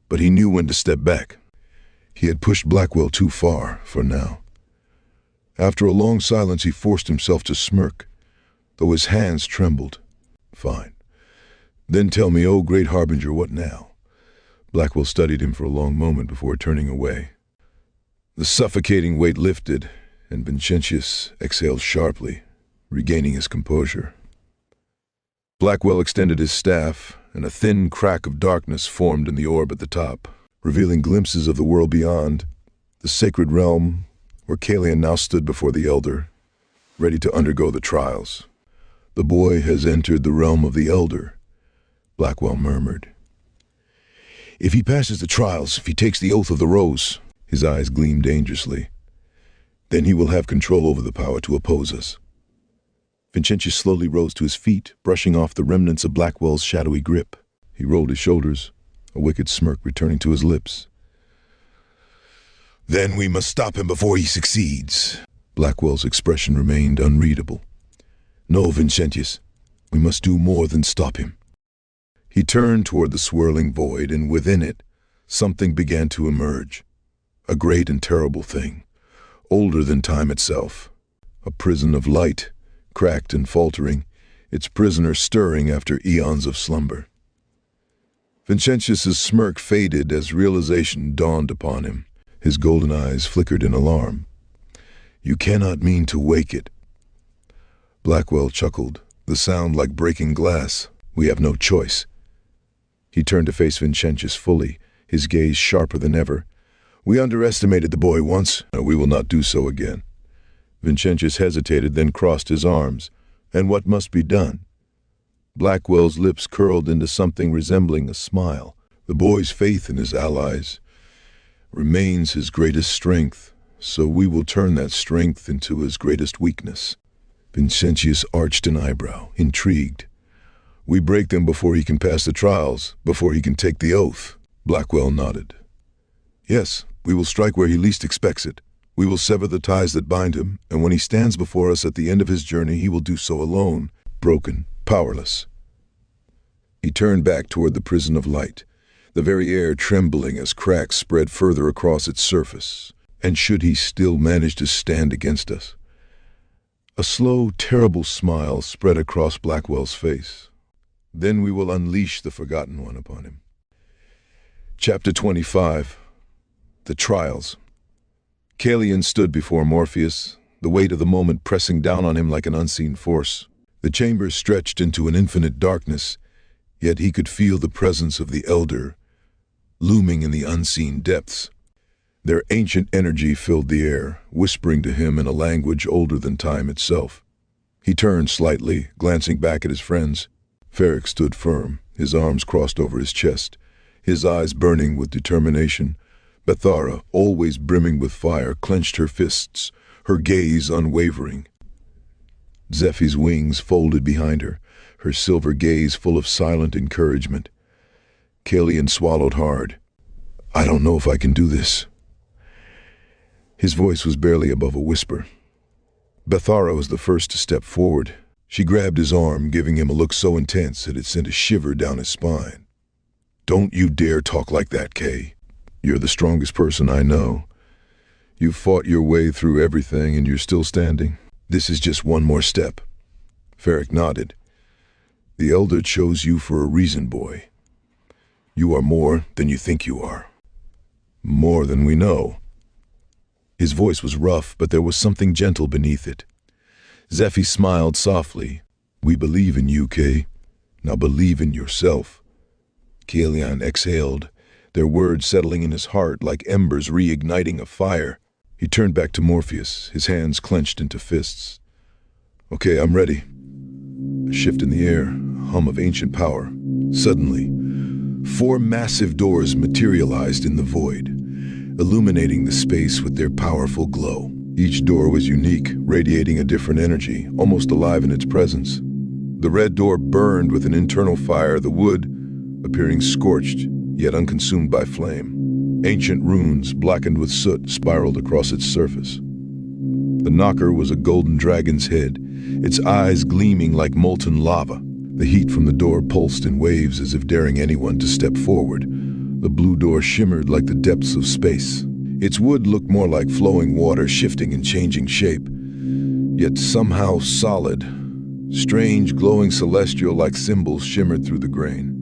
Speaker 1: but he knew when to step back. He had pushed Blackwell too far, for now. After a long silence, he forced himself to smirk, though his hands trembled. "Fine. Then tell me, O great harbinger, what now?" Blackwell studied him for a long moment before turning away. The suffocating weight lifted, and Vincentius exhaled sharply, regaining his composure. Blackwell extended his staff, and a thin crack of darkness formed in the orb at the top, revealing glimpses of the world beyond, the sacred realm where Kaelion now stood before the Elder, ready to undergo the trials. "The boy has entered the realm of the Elder," Blackwell murmured. "If he passes the trials, if he takes the oath of the rose," his eyes gleamed dangerously, "then he will have control over the power to oppose us." Vincentius slowly rose to his feet, brushing off the remnants of Blackwell's shadowy grip. He rolled his shoulders, a wicked smirk returning to his lips. "Then we must stop him before he succeeds." Blackwell's expression remained unreadable. "No, Vincentius, we must do more than stop him." He turned toward the swirling void, and within it, something began to emerge. A great and terrible thing, older than time itself. A prison of light, cracked and faltering, its prisoner stirring after eons of slumber. Vincentius's smirk faded as realization dawned upon him. His golden eyes flickered in alarm. "You cannot mean to wake it." Blackwell chuckled, the sound like breaking glass. "We have no choice." He turned to face Vincentius fully, his gaze sharper than ever. "We underestimated the boy once, and we will not do so again." Vincentius hesitated, then crossed his arms. "And what must be done?" Blackwell's lips curled into something resembling a smile. "The boy's faith in his allies remains his greatest strength, so we will turn that strength into his greatest weakness." Vincentius arched an eyebrow, intrigued. "We break them before he can pass the trials, before he can take the oath." Blackwell nodded. "Yes, we will strike where he least expects it. We will sever the ties that bind him, and when he stands before us at the end of his journey, he will do so alone, broken, powerless." He turned back toward the prison of light, the very air trembling as cracks spread further across its surface. And should he still manage to stand against us? A slow, terrible smile spread across Blackwell's face. "Then we will unleash the Forgotten One upon him." Chapter 25. The Trials. Kaelion stood before Morpheus, the weight of the moment pressing down on him like an unseen force. The chamber stretched into an infinite darkness, yet he could feel the presence of the Elder, looming in the unseen depths. Their ancient energy filled the air, whispering to him in a language older than time itself. He turned slightly, glancing back at his friends. Feric stood firm, his arms crossed over his chest, his eyes burning with determination. Bethara, always brimming with fire, clenched her fists, her gaze unwavering. Zephy's wings folded behind her, her silver gaze full of silent encouragement. Kaelion swallowed hard. "I don't know if I can do this." His voice was barely above a whisper. Bethara was the first to step forward. She grabbed his arm, giving him a look so intense that it sent a shiver down his spine. "Don't you dare talk like that, Kay. You're the strongest person I know. You've fought your way through everything and you're still standing. This is just one more step." Feric nodded. "The Elder chose you for a reason, boy. You are more than you think you are. More than we know." His voice was rough, but there was something gentle beneath it. Zephy smiled softly. "We believe in you, Kay. Now believe in yourself." Kaelion exhaled, their words settling in his heart like embers reigniting a fire. He turned back to Morpheus, his hands clenched into fists. "Okay, I'm ready." A shift in the air, a hum of ancient power. Suddenly, 4 massive doors materialized in the void, illuminating the space with their powerful glow. Each door was unique, radiating a different energy, almost alive in its presence. The red door burned with an internal fire, the wood appearing scorched, yet unconsumed by flame. Ancient runes, blackened with soot, spiraled across its surface. The knocker was a golden dragon's head, its eyes gleaming like molten lava. The heat from the door pulsed in waves as if daring anyone to step forward. The blue door shimmered like the depths of space. Its wood looked more like flowing water, shifting and changing shape, yet somehow solid. Strange, glowing celestial like symbols shimmered through the grain.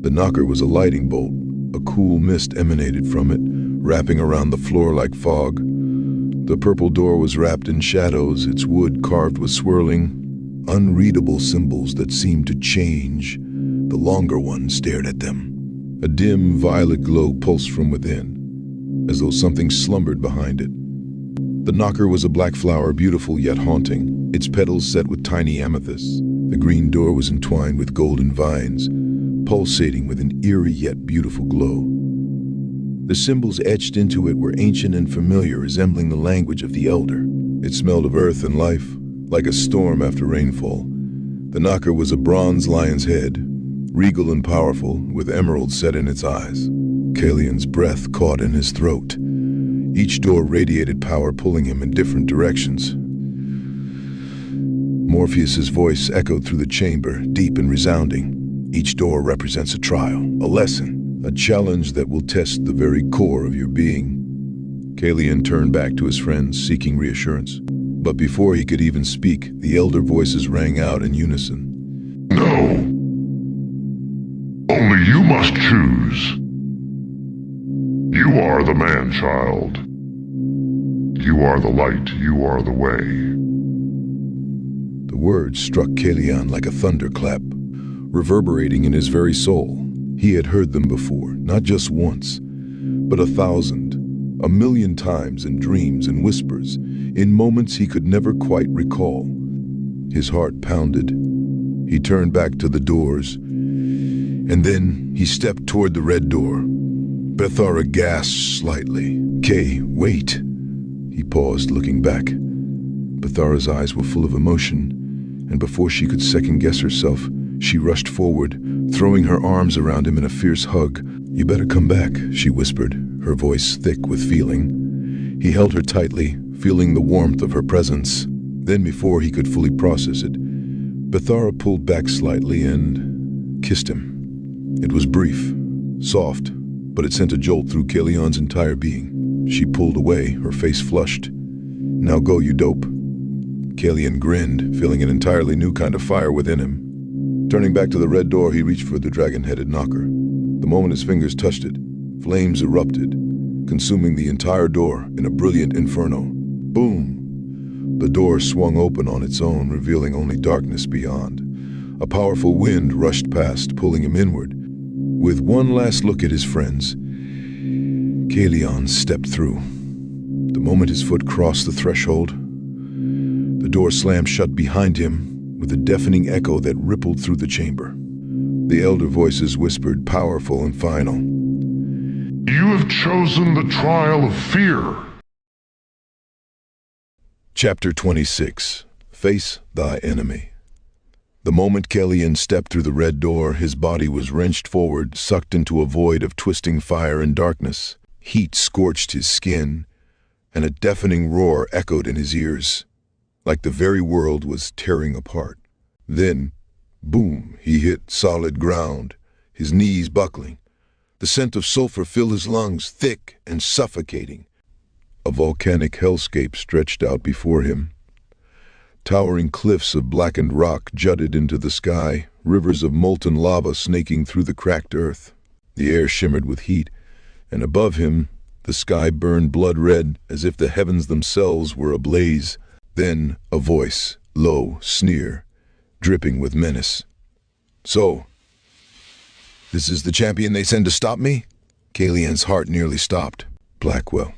Speaker 1: The knocker was a lighting bolt. A cool mist emanated from it, wrapping around the floor like fog. The purple door was wrapped in shadows, its wood carved with swirling, unreadable symbols that seemed to change. The longer one stared at them. A dim violet glow pulsed from within, as though something slumbered behind it. The knocker was a black flower, beautiful yet haunting, its petals set with tiny amethysts. The green door was entwined with golden vines, pulsating with an eerie yet beautiful glow. The symbols etched into it were ancient and familiar, resembling the language of the Elder. It smelled of earth and life, like a storm after rainfall. The knocker was a bronze lion's head, regal and powerful, with emeralds set in its eyes. Kaelion's breath caught in his throat. Each door radiated power, pulling him in different directions. Morpheus's voice echoed through the chamber, deep and resounding. Each door represents a trial, a lesson, a challenge that will test the very core of your being. Kaelion turned back to his friends, seeking reassurance. But before he could even speak, the elder voices rang out in unison.
Speaker 2: No. Only you must choose. You are the man-child. You are the light. You are the way.
Speaker 1: The words struck Kaelion like a thunderclap, reverberating in his very soul. He had heard them before, not just once, but 1,000, 1,000,000 times in dreams and whispers, in moments he could never quite recall. His heart pounded. He turned back to the doors, and then he stepped toward the red door. Bethara gasped slightly. "Kay, wait." He paused, looking back. Bethara's eyes were full of emotion, and before she could second-guess herself, she rushed forward, throwing her arms around him in a fierce hug. "You better come back," she whispered, her voice thick with feeling. He held her tightly, feeling the warmth of her presence. Then, before he could fully process it, Bethara pulled back slightly and kissed him. It was brief, soft, but it sent a jolt through Kaelion's entire being. She pulled away, her face flushed. "Now go, you dope." Kaelion grinned, feeling an entirely new kind of fire within him. Turning back to the red door, he reached for the dragon-headed knocker. The moment his fingers touched it, flames erupted, consuming the entire door in a brilliant inferno. Boom! The door swung open on its own, revealing only darkness beyond. A powerful wind rushed past, pulling him inward. With one last look at his friends, Kaelion stepped through. The moment his foot crossed the threshold, the door slammed shut behind him with a deafening echo that rippled through the chamber. The elder voices whispered, powerful and final.
Speaker 2: You have chosen the trial of fear.
Speaker 1: Chapter 26. Face Thy Enemy. The moment Kaelion stepped through the red door, his body was wrenched forward, sucked into a void of twisting fire and darkness. Heat scorched his skin, and a deafening roar echoed in his ears, like the very world was tearing apart. Then, boom, he hit solid ground, his knees buckling. The scent of sulfur filled his lungs, thick and suffocating. A volcanic hellscape stretched out before him. Towering cliffs of blackened rock jutted into the sky, rivers of molten lava snaking through the cracked earth. The air shimmered with heat, and above him, The sky burned blood red, as if the heavens themselves were ablaze. Then a voice, low, sneer, dripping with menace. "So, this is the champion they send to stop me?" Kaelion's heart nearly stopped. Blackwell.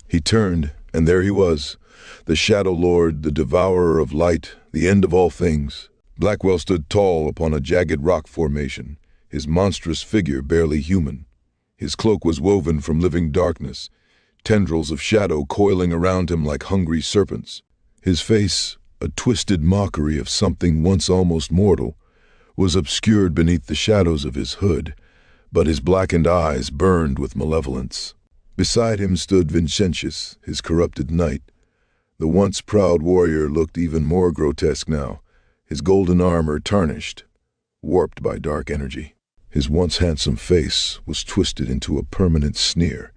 Speaker 1: He turned, and there he was, the Shadow Lord, the devourer of light, the end of all things. Blackwell stood tall upon a jagged rock formation, his monstrous figure barely human. His cloak was woven from living darkness, tendrils of shadow coiling around him like hungry serpents. His face, a twisted mockery of something once almost mortal, was obscured beneath the shadows of his hood, but his blackened eyes burned with malevolence. Beside him stood Vincentius, his corrupted knight. The once proud warrior looked even more grotesque now, his golden armor tarnished, warped by dark energy. His once handsome face was twisted into a permanent sneer,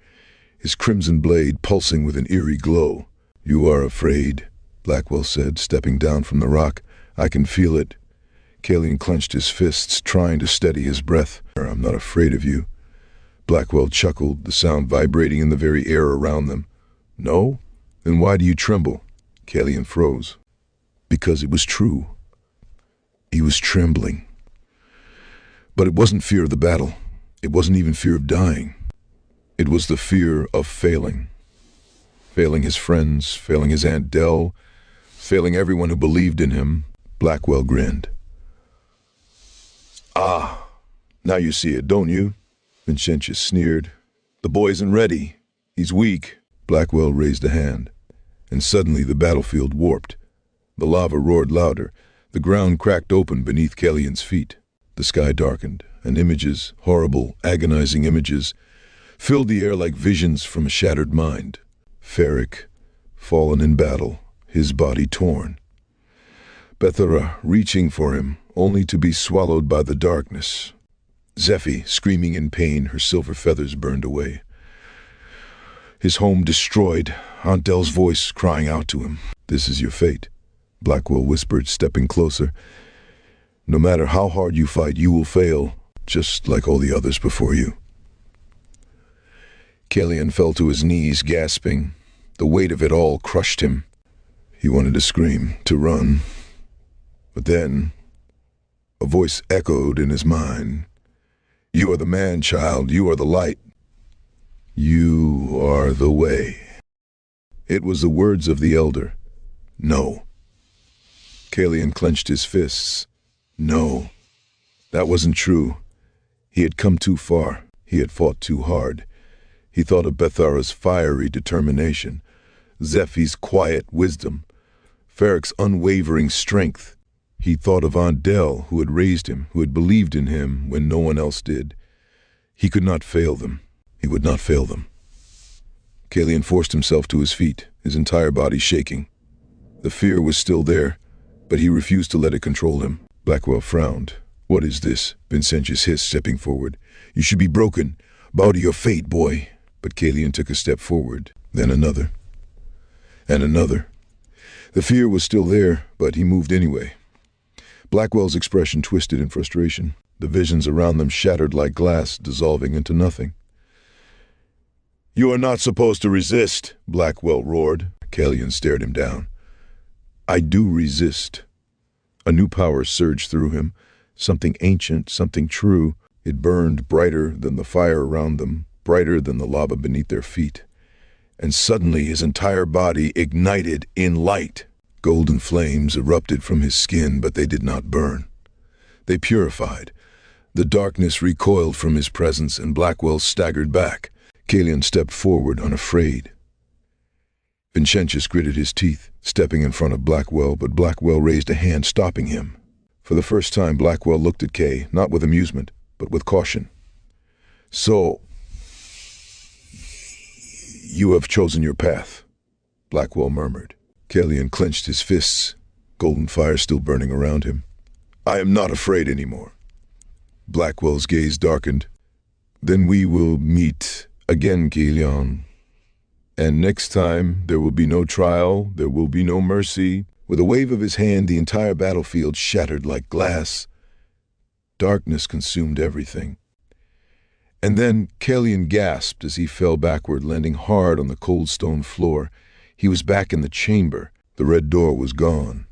Speaker 1: his crimson blade pulsing with an eerie glow. "You are afraid," Blackwell said, stepping down from the rock. "I can feel it." Kaelion clenched his fists, trying to steady his breath. "I'm not afraid of you." Blackwell chuckled, the sound vibrating in the very air around them. "No? Then why do you tremble?" Kaelion froze. Because it was true. He was trembling. But it wasn't fear of the battle. It wasn't even fear of dying. It was the fear of failing. Failing his friends, failing his Aunt Dell, failing everyone who believed in him. Blackwell grinned. "Ah, now you see it, don't you?" Vincentius sneered. "The boy isn't ready. He's weak." Blackwell raised a hand, and suddenly the battlefield warped. The lava roared louder. The ground cracked open beneath Kaelion's feet. The sky darkened, and images, horrible, agonizing images, filled the air like visions from a shattered mind. Feric, fallen in battle, his body torn. Bethara reaching for him, only to be swallowed by the darkness. Zephi screaming in pain, her silver feathers burned away. His home destroyed, Aunt Dell's voice crying out to him. "This is your fate," Blackwell whispered, stepping closer. "No matter how hard you fight, you will fail, just like all the others before you." Kaelion fell to his knees, gasping. The weight of it all crushed him. He wanted to scream, to run. But then, a voice echoed in his mind. "You are the man, child. You are the light. You are the way." It was the words of the elder. No. Kaelion clenched his fists. No. That wasn't true. He had come too far. He had fought too hard. He thought of Bethara's fiery determination, Zephi's quiet wisdom, Feric's unwavering strength. He thought of Aunt Dell, who had raised him, who had believed in him when no one else did. He could not fail them. He would not fail them. Kaelion forced himself to his feet, his entire body shaking. The fear was still there, but he refused to let it control him. Blackwell frowned. "What is this?" Vincentius hissed, stepping forward. "You should be broken. Bow to your fate, boy." But Kaelion took a step forward, then another, and another. The fear was still there, but he moved anyway. Blackwell's expression twisted in frustration. The visions around them shattered like glass, dissolving into nothing. "You are not supposed to resist," Blackwell roared. Kaelion stared him down. "I do resist." A new power surged through him, something ancient, something true. It burned brighter than the fire around them, brighter than the lava beneath their feet. And suddenly his entire body ignited in light. Golden flames erupted from his skin, but they did not burn. They purified. The darkness recoiled from his presence, and Blackwell staggered back. Kaelion stepped forward, unafraid. Vincentius gritted his teeth, stepping in front of Blackwell, but Blackwell raised a hand, stopping him. For the first time, Blackwell looked at Kay, not with amusement, but with caution. "So, you have chosen your path," Blackwell murmured. Kaelion clenched his fists, golden fire still burning around him. "I am not afraid anymore." Blackwell's gaze darkened. "Then we will meet again, Kaelion. And next time, there will be no trial, there will be no mercy." With a wave of his hand, the entire battlefield shattered like glass. Darkness consumed everything. And then Kaelion gasped as he fell backward, landing hard on the cold stone floor. He was back in the chamber. The red door was gone.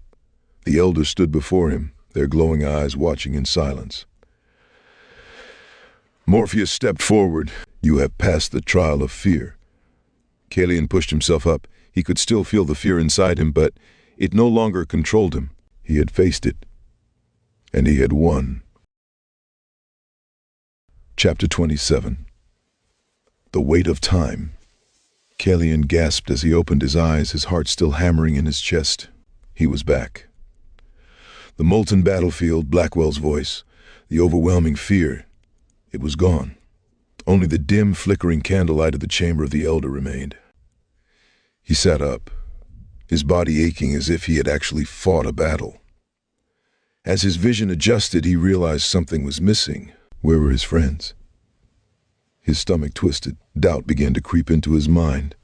Speaker 1: The elder stood before him, their glowing eyes watching in silence. Morpheus stepped forward. You have passed the trial of fear. Kaelion pushed himself up. He could still feel the fear inside him, but it no longer controlled him. He had faced it, and he had won. Chapter 27. The Weight of Time. Kaelion gasped as he opened his eyes, his heart still hammering in his chest. He was back. The molten battlefield, Blackwell's voice, the overwhelming fear, it was gone. Only the dim, flickering candlelight of the chamber of the elder remained. He sat up, his body aching as if he had actually fought a battle. As his vision adjusted, he realized something was missing. Where were his friends? His stomach twisted. Doubt began to creep into his mind.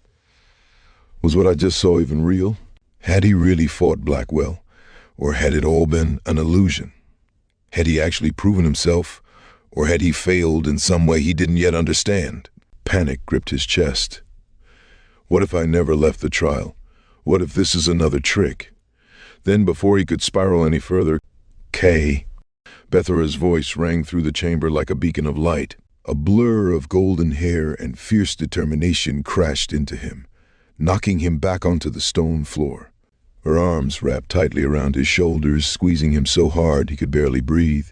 Speaker 1: Was what I just saw even real? Had he really fought Blackwell? Or had it all been an illusion? Had he actually proven himself? Or had he failed in some way he didn't yet understand? Panic gripped his chest. What if I never left the trial? What if this is another trick? Then, before he could spiral any further, Bethara's voice rang through the chamber like a beacon of light. A blur of golden hair and fierce determination crashed into him, knocking him back onto the stone floor. Her arms wrapped tightly around his shoulders, squeezing him so hard he could barely breathe.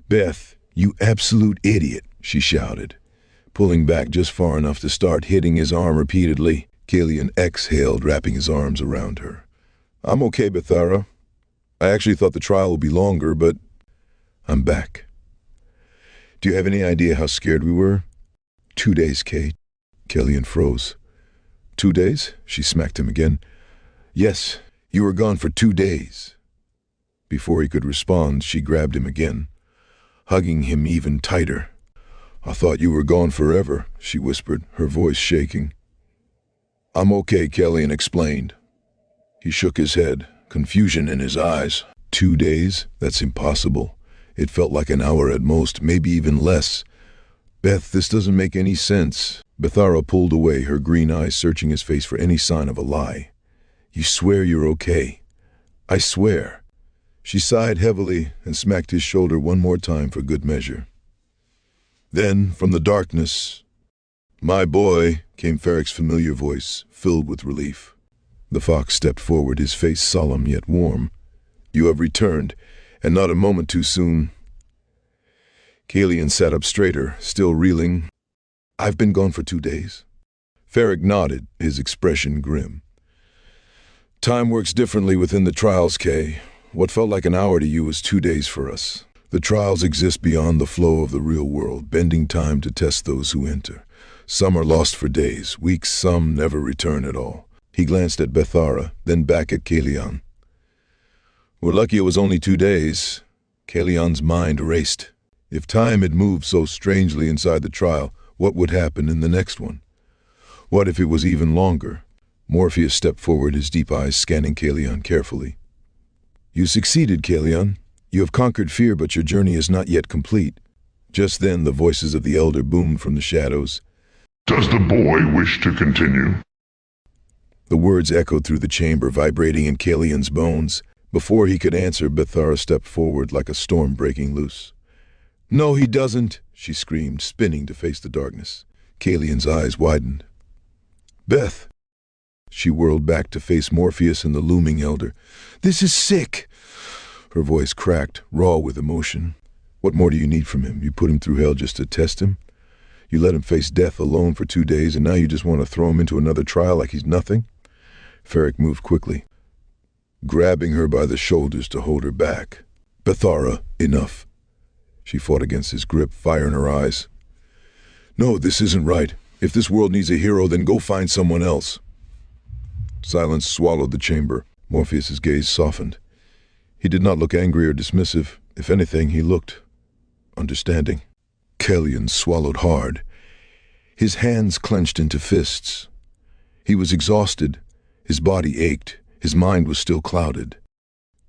Speaker 1: "Beth, you absolute idiot," she shouted, pulling back just far enough to start hitting his arm repeatedly. Kaelion exhaled, wrapping his arms around her. "I'm okay, Bethara. I actually thought the trial would be longer, but I'm back. Do you have any idea how scared we were?" 2 days, Kate." Kaelion froze. 2 days? She smacked him again. "Yes, you were gone for 2 days." Before he could respond, she grabbed him again, hugging him even tighter. "I thought you were gone forever," she whispered, her voice shaking. "I'm okay," Kaelion explained. He shook his head, confusion in his eyes. 2 days? That's impossible. It felt like an hour at most, maybe even less. "Beth, this doesn't make any sense." Bethara pulled away, her green eyes searching his face for any sign of a lie. "You swear you're okay?" "I swear." She sighed heavily and smacked his shoulder one more time for good measure. Then, from the darkness, "My boy," came Feric's familiar voice, filled with relief. The fox stepped forward, his face solemn yet warm. "You have returned, and not a moment too soon." Kaelion sat up straighter, still reeling. "I've been gone for 2 days." Feric nodded, his expression grim. "Time works differently within the trials, Kay. What felt like an hour to you was 2 days for us. The trials exist beyond the flow of the real world, bending time to test those who enter. Some are lost for days, weeks, some never return at all." He glanced at Bethara, then back at Kaelion. "We're lucky it was only 2 days." Kaelion's mind raced. If time had moved so strangely inside the trial, what would happen in the next one? What if it was even longer? Morpheus stepped forward, his deep eyes scanning Kaelion carefully. "You succeeded, Kaelion. You have conquered fear, but your journey is not yet complete." Just then the voices of the elder boomed from the shadows.
Speaker 2: "Does the boy wish to continue?"
Speaker 1: The words echoed through the chamber, vibrating in Kaelion's bones. Before he could answer, Bethara stepped forward like a storm breaking loose. "No, he doesn't," she screamed, spinning to face the darkness. Kaelion's eyes widened. "Beth!" She whirled back to face Morpheus and the looming elder. "This is sick!" Her voice cracked, raw with emotion. "What more do you need from him? You put him through hell just to test him? You let him face death alone for 2 days, and now you just want to throw him into another trial like he's nothing?" Feric moved quickly, grabbing her by the shoulders to hold her back. "Bethara, enough." She fought against his grip, fire in her eyes. "No, this isn't right. If this world needs a hero, then go find someone else." Silence swallowed the chamber. Morpheus's gaze softened. He did not look angry or dismissive. If anything, he looked understanding. Kaelion swallowed hard. His hands clenched into fists. He was exhausted. His body ached. His mind was still clouded.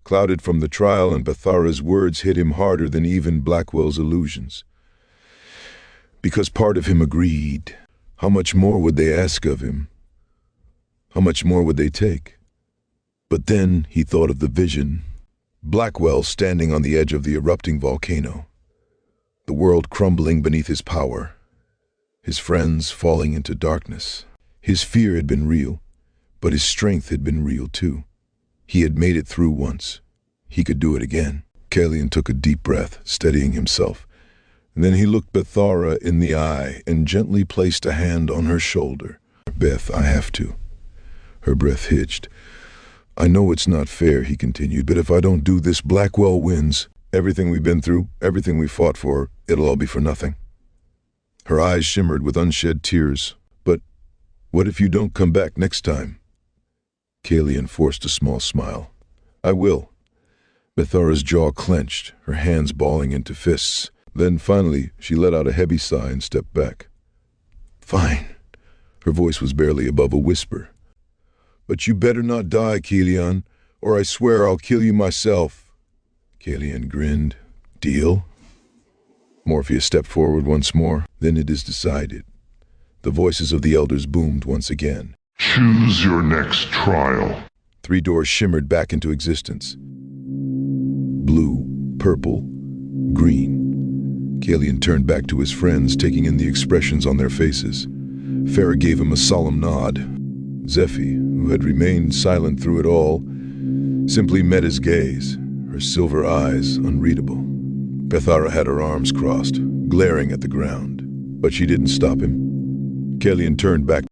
Speaker 1: Clouded from the trial, and Bethara's words hit him harder than even Blackwell's illusions. because part of him agreed. How much more would they ask of him? How much more would they take? But then he thought of the vision. Blackwell standing on the edge of the erupting volcano. The world crumbling beneath his power. His friends falling into darkness. His fear had been real, but his strength had been real too. He had made it through once. He could do it again. Kaelion took a deep breath, steadying himself. And then he looked Bethara in the eye and gently placed a hand on her shoulder. Beth, I have to. Her breath hitched. I know it's not fair, he continued, but if I don't do this, Blackwell wins. Everything we've been through, everything we fought for, it'll all be for nothing. Her eyes shimmered with unshed tears. But what if you don't come back next time? Kaelion forced a small smile. I will. Bethara's jaw clenched, her hands balling into fists. Then finally, she let out a heavy sigh and stepped back. Fine. Her voice was barely above a whisper. But you better not die, Kaelion, or I swear I'll kill you myself. Kaelion grinned. Deal? Morpheus stepped forward once more. Then it is decided. The voices of the elders boomed once again.
Speaker 2: Choose your next trial.
Speaker 1: 3 doors shimmered back into existence. Blue, purple, green. Kaelion turned back to his friends, taking in the expressions on their faces. Feric gave him a solemn nod. Zephi, who had remained silent through it all, simply met his gaze, her silver eyes unreadable. Bethara had her arms crossed, glaring at the ground, but she didn't stop him. Kaelion turned back.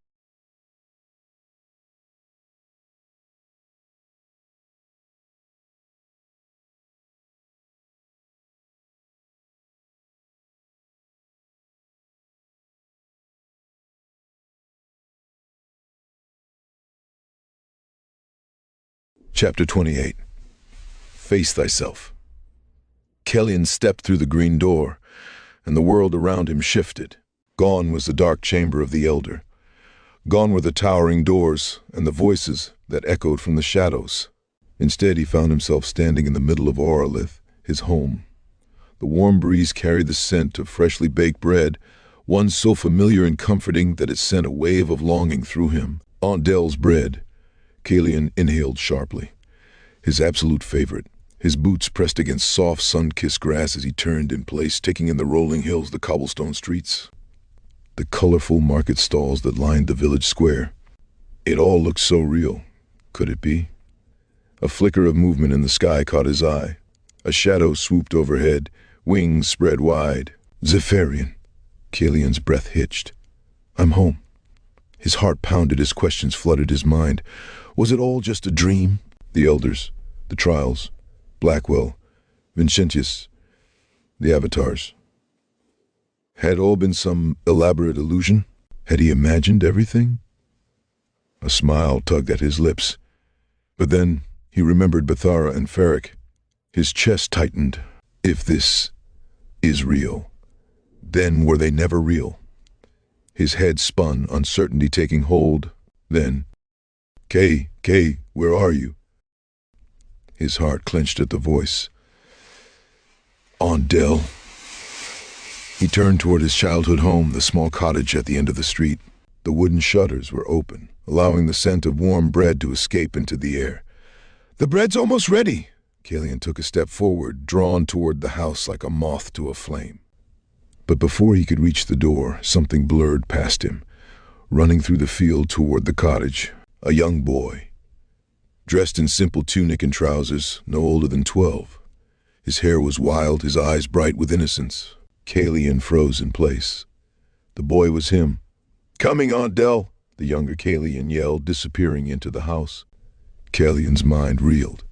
Speaker 1: Chapter 28. Face thyself. Kaelion stepped through the green door, and the world around him shifted. Gone was the dark chamber of the Elder. Gone were the towering doors and the voices that echoed from the shadows. Instead, he found himself standing in the middle of Auralith, his home. The warm breeze carried the scent of freshly baked bread, one so familiar and comforting that it sent a wave of longing through him. Aunt Dell's bread. Kaelion inhaled sharply. His absolute favorite. His boots pressed against soft, sun-kissed grass as he turned in place, taking in the rolling hills, the cobblestone streets, the colorful market stalls that lined the village square. It all looked so real. Could it be? A flicker of movement in the sky caught his eye. A shadow swooped overhead, wings spread wide. Zephyrian. Kaelion's breath hitched. I'm home. His heart pounded as questions flooded his mind. Was it all just a dream? The elders, the trials, Blackwell, Vincentius, the avatars. Had it all been some elaborate illusion? Had he imagined everything? A smile tugged at his lips. But then he remembered Bethara and Feric. His chest tightened. If this is real, then were they never real? His head spun, uncertainty taking hold. Then, Kay, where are you? His heart clenched at the voice. Aunt Dell. He turned toward his childhood home, the small cottage at the end of the street. The wooden shutters were open, allowing the scent of warm bread to escape into the air. The bread's almost ready. Kaelion took a step forward, drawn toward the house like a moth to a flame. But before he could reach the door, something blurred past him, running through the field toward the cottage. A young boy, dressed in simple tunic and trousers, no older than 12. His hair was wild, his eyes bright with innocence. Kaelion froze in place. The boy was him. Coming, Aunt Dell, the younger Kaelion yelled, disappearing into the house. Kaelion's mind reeled.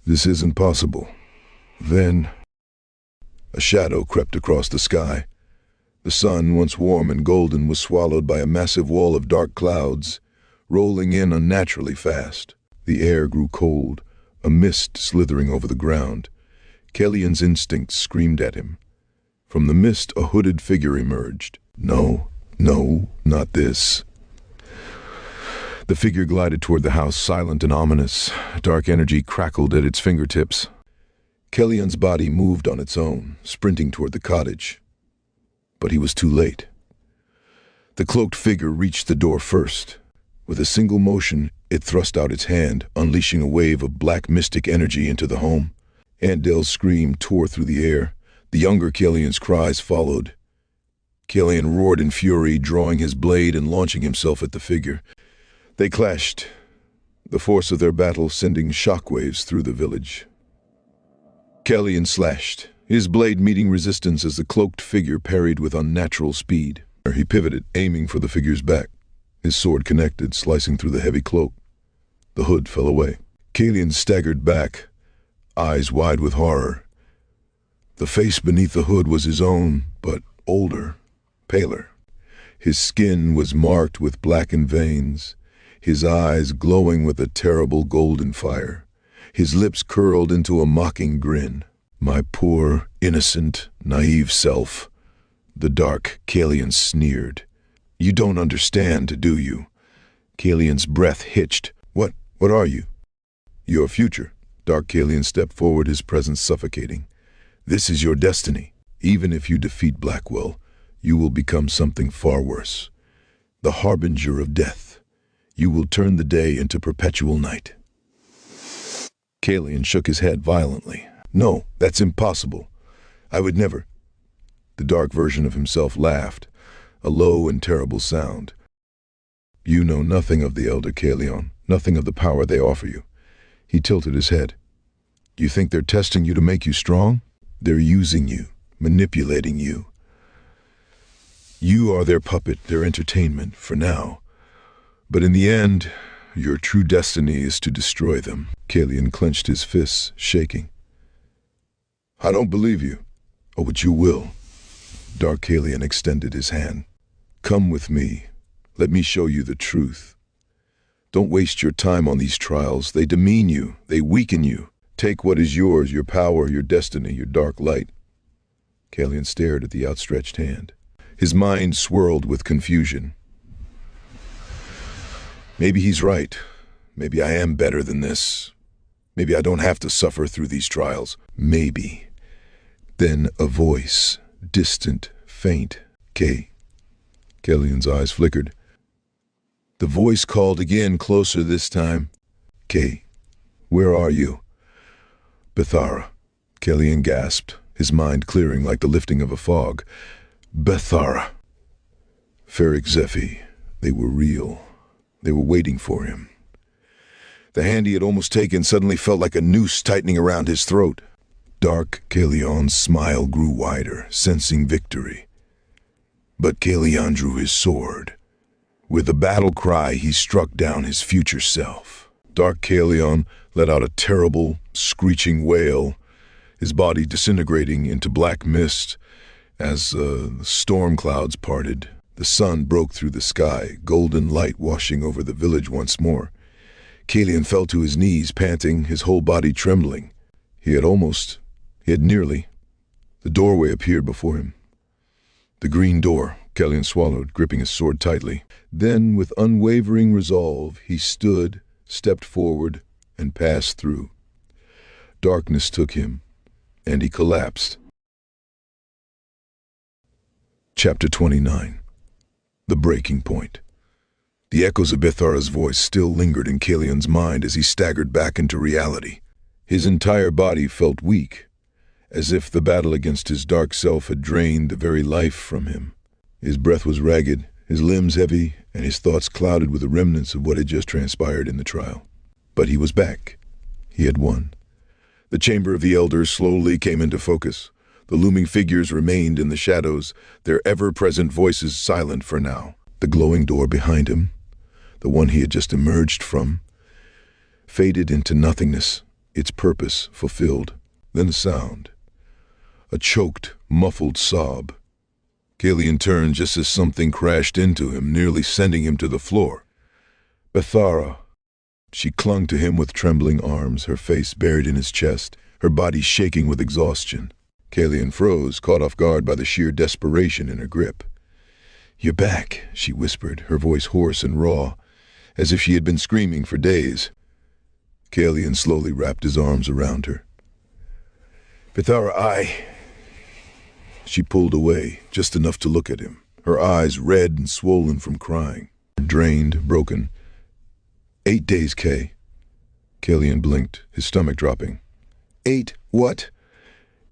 Speaker 1: This isn't possible. Then a shadow crept across the sky. The sun, once warm and golden, was swallowed by a massive wall of dark clouds, rolling in unnaturally fast. The air grew cold, a mist slithering over the ground. Kaelion's instincts screamed at him. From the mist, a hooded figure emerged. No, not this. The figure glided toward the house, silent and ominous. Dark energy crackled at its fingertips. Kaelion's body moved on its own, sprinting toward the cottage. but he was too late. The cloaked figure reached the door first. With a single motion, it thrust out its hand, unleashing a wave of black mystic energy into the home. Andel's scream tore through the air. The younger Kaelion's cries followed. Kaelion roared in fury, drawing his blade and launching himself at the figure. They clashed, the force of their battle sending shockwaves through the village. Kaelion slashed, his blade meeting resistance as the cloaked figure parried with unnatural speed. He pivoted, aiming for the figure's back. His sword connected, slicing through the heavy cloak. The hood fell away. Kaelion staggered back, eyes wide with horror. The face beneath the hood was his own, but older, paler. His skin was marked with blackened veins, his eyes glowing with a terrible golden fire. His lips curled into a mocking grin. "My poor, innocent, naive self," the dark Kaelion sneered. "You don't understand, do you?" Kaelion's breath hitched. What are you?" "Your future." Dark Kaelion stepped forward, his presence suffocating. "This is your destiny. Even if you defeat Blackwell, you will become something far worse. The harbinger of death. You will turn the day into perpetual night." Kaelion shook his head violently. "No, that's impossible. I would never." The dark version of himself laughed, a low and terrible sound. "You know nothing of the Elder Kaelion, nothing of the power they offer you." He tilted his head. "You think they're testing you to make you strong? They're using you, manipulating you. You are their puppet, their entertainment, for now. But in the end, your true destiny is to destroy them." Kaelion clenched his fists, shaking. "I don't believe you." "Oh, but you will." Dark Kaelion extended his hand. "Come with me. Let me show you the truth. Don't waste your time on these trials. They demean you. They weaken you. Take what is yours, your power, your destiny, your dark light." Kaelion stared at the outstretched hand. His mind swirled with confusion. Maybe he's right. Maybe I am better than this. Maybe I don't have to suffer through these trials. Maybe. Then a voice, distant, faint. Kaelion's eyes flickered. The voice called again, closer this time. "Kay, where are you?" "Bethara," Kaelion gasped, his mind clearing like the lifting of a fog. "Bethara." Feric Zephi, they were real. They were waiting for him. The hand he had almost taken suddenly felt like a noose tightening around his throat. Dark Kaelion's smile grew wider, sensing victory. But Kaelion drew his sword. With a battle cry, he struck down his future self. Dark Kaelion let out a terrible, screeching wail, his body disintegrating into black mist as the storm clouds parted. The sun broke through the sky, golden light washing over the village once more. Kaelion fell to his knees, panting, his whole body trembling. He had nearly. The doorway appeared before him. The green door, Kaelion swallowed, gripping his sword tightly. Then, with unwavering resolve, he stood, stepped forward, and passed through. Darkness took him, and he collapsed. Chapter 29. The Breaking Point. The echoes of Bethara's voice still lingered in Kaelion's mind as he staggered back into reality. His entire body felt weak, as if the battle against his dark self had drained the very life from him. His breath was ragged, his limbs heavy, and his thoughts clouded with the remnants of what had just transpired in the trial. But he was back. He had won. The chamber of the elders slowly came into focus. The looming figures remained in the shadows, their ever-present voices silent for now. The glowing door behind him, the one he had just emerged from, faded into nothingness, its purpose fulfilled. Then a sound. A choked, muffled sob. Kaelion turned just as something crashed into him, nearly sending him to the floor. Bethara. She clung to him with trembling arms, her face buried in his chest, her body shaking with exhaustion. Kaelion froze, caught off guard by the sheer desperation in her grip. "You're back," she whispered, her voice hoarse and raw, as if she had been screaming for days. Kaelion slowly wrapped his arms around her. "Bethara, She pulled away, just enough to look at him, her eyes red and swollen from crying, drained, broken. 8 days, Kay. Kaelion blinked, his stomach dropping. 8 what?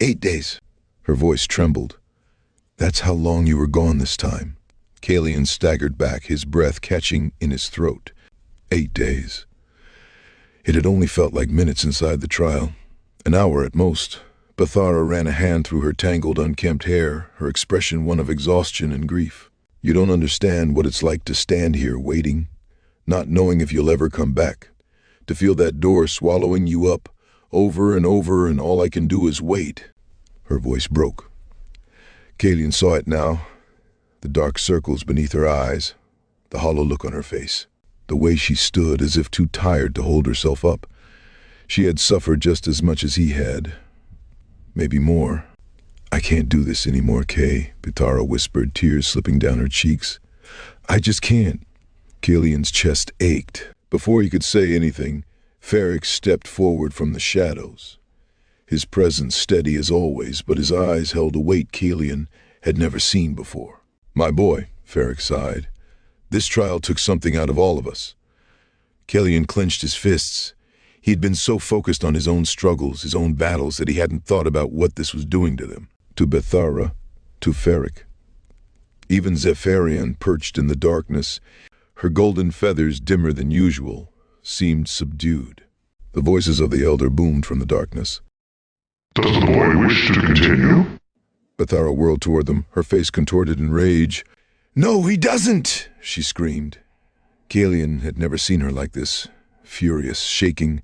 Speaker 1: 8 days. Her voice trembled. That's how long you were gone this time. Kaelion staggered back, his breath catching in his throat. 8 days. It had only felt like minutes inside the trial. An hour at most. Bethara ran a hand through her tangled, unkempt hair, her expression one of exhaustion and grief. You don't understand what it's like to stand here waiting, not knowing if you'll ever come back, to feel that door swallowing you up, over, and all I can do is wait. Her voice broke. Kaelion saw it now, the dark circles beneath her eyes, the hollow look on her face, the way she stood as if too tired to hold herself up. She had suffered just as much as he had, maybe more. I can't do this anymore, Kay, Bethara whispered, tears slipping down her cheeks. I just can't. Kaelion's chest ached. Before he could say anything, Feric stepped forward from the shadows. His presence steady as always, but his eyes held a weight Kaelion had never seen before. My boy, Feric sighed. This trial took something out of all of us. Kaelion clenched his fists. He'd been so focused on his own struggles, his own battles, that he hadn't thought about what this was doing to them. To Bethara, to Feric. Even Zephyrian, perched in the darkness, her golden feathers dimmer than usual, seemed subdued. The voices of the elder boomed from the darkness.
Speaker 2: Does the boy wish to continue?
Speaker 1: Bethara whirled toward them, her face contorted in rage. No, he doesn't, she screamed. Kaelion had never seen her like this, furious, shaking,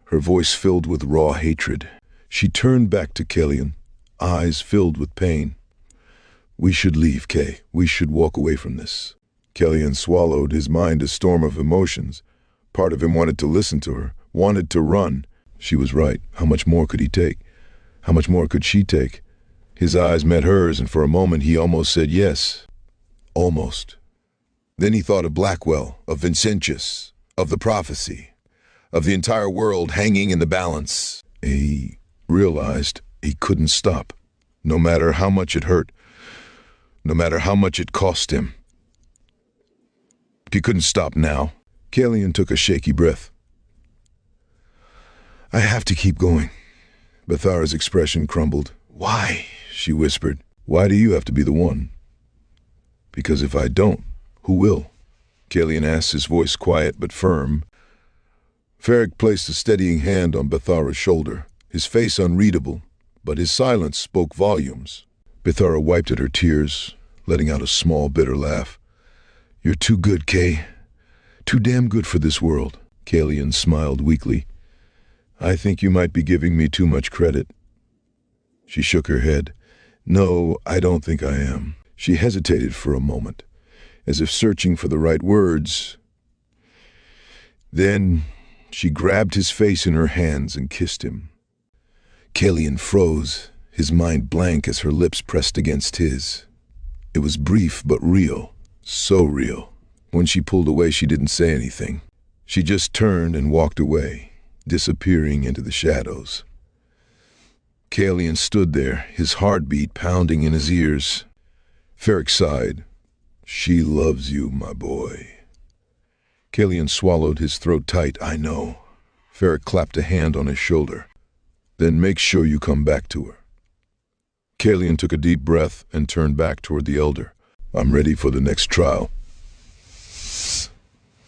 Speaker 1: her voice filled with raw hatred. She turned back to Kaelion, eyes filled with pain. We should leave, Kay. We should walk away from this. Kaelion swallowed, his mind a storm of emotions. Part of him wanted to listen to her, wanted to run. She was right. How much more could he take? How much more could she take? His eyes met hers, and for a moment he almost said yes. Almost. Then he thought of Blackwell, of Vincentius, of the prophecy, of the entire world hanging in the balance. He realized he couldn't stop, no matter how much it hurt, no matter how much it cost him. He couldn't stop now. Kaelion took a shaky breath. I have to keep going. Bethara's expression crumbled. Why? She whispered. Why do you have to be the one? Because if I don't, who will? Kaelion asked, his voice quiet but firm. Feric placed a steadying hand on Bethara's shoulder, his face unreadable, but his silence spoke volumes. Bethara wiped at her tears, letting out a small, bitter laugh. You're too good, Kay. Too damn good for this world. Kaelion smiled weakly. I think you might be giving me too much credit. She shook her head. No, I don't think I am. She hesitated for a moment, as if searching for the right words. Then she grabbed his face in her hands and kissed him. Kaelion froze, his mind blank as her lips pressed against his. It was brief but real, so real. When she pulled away, she didn't say anything. She just turned and walked away, disappearing into the shadows. Kaelion stood there, his heartbeat pounding in his ears. Feric sighed. She loves you, my boy. Kaelion swallowed, his throat tight. I know. Feric clapped a hand on his shoulder. Then make sure you come back to her. Kaelion took a deep breath and turned back toward the elder. I'm ready for the next trial.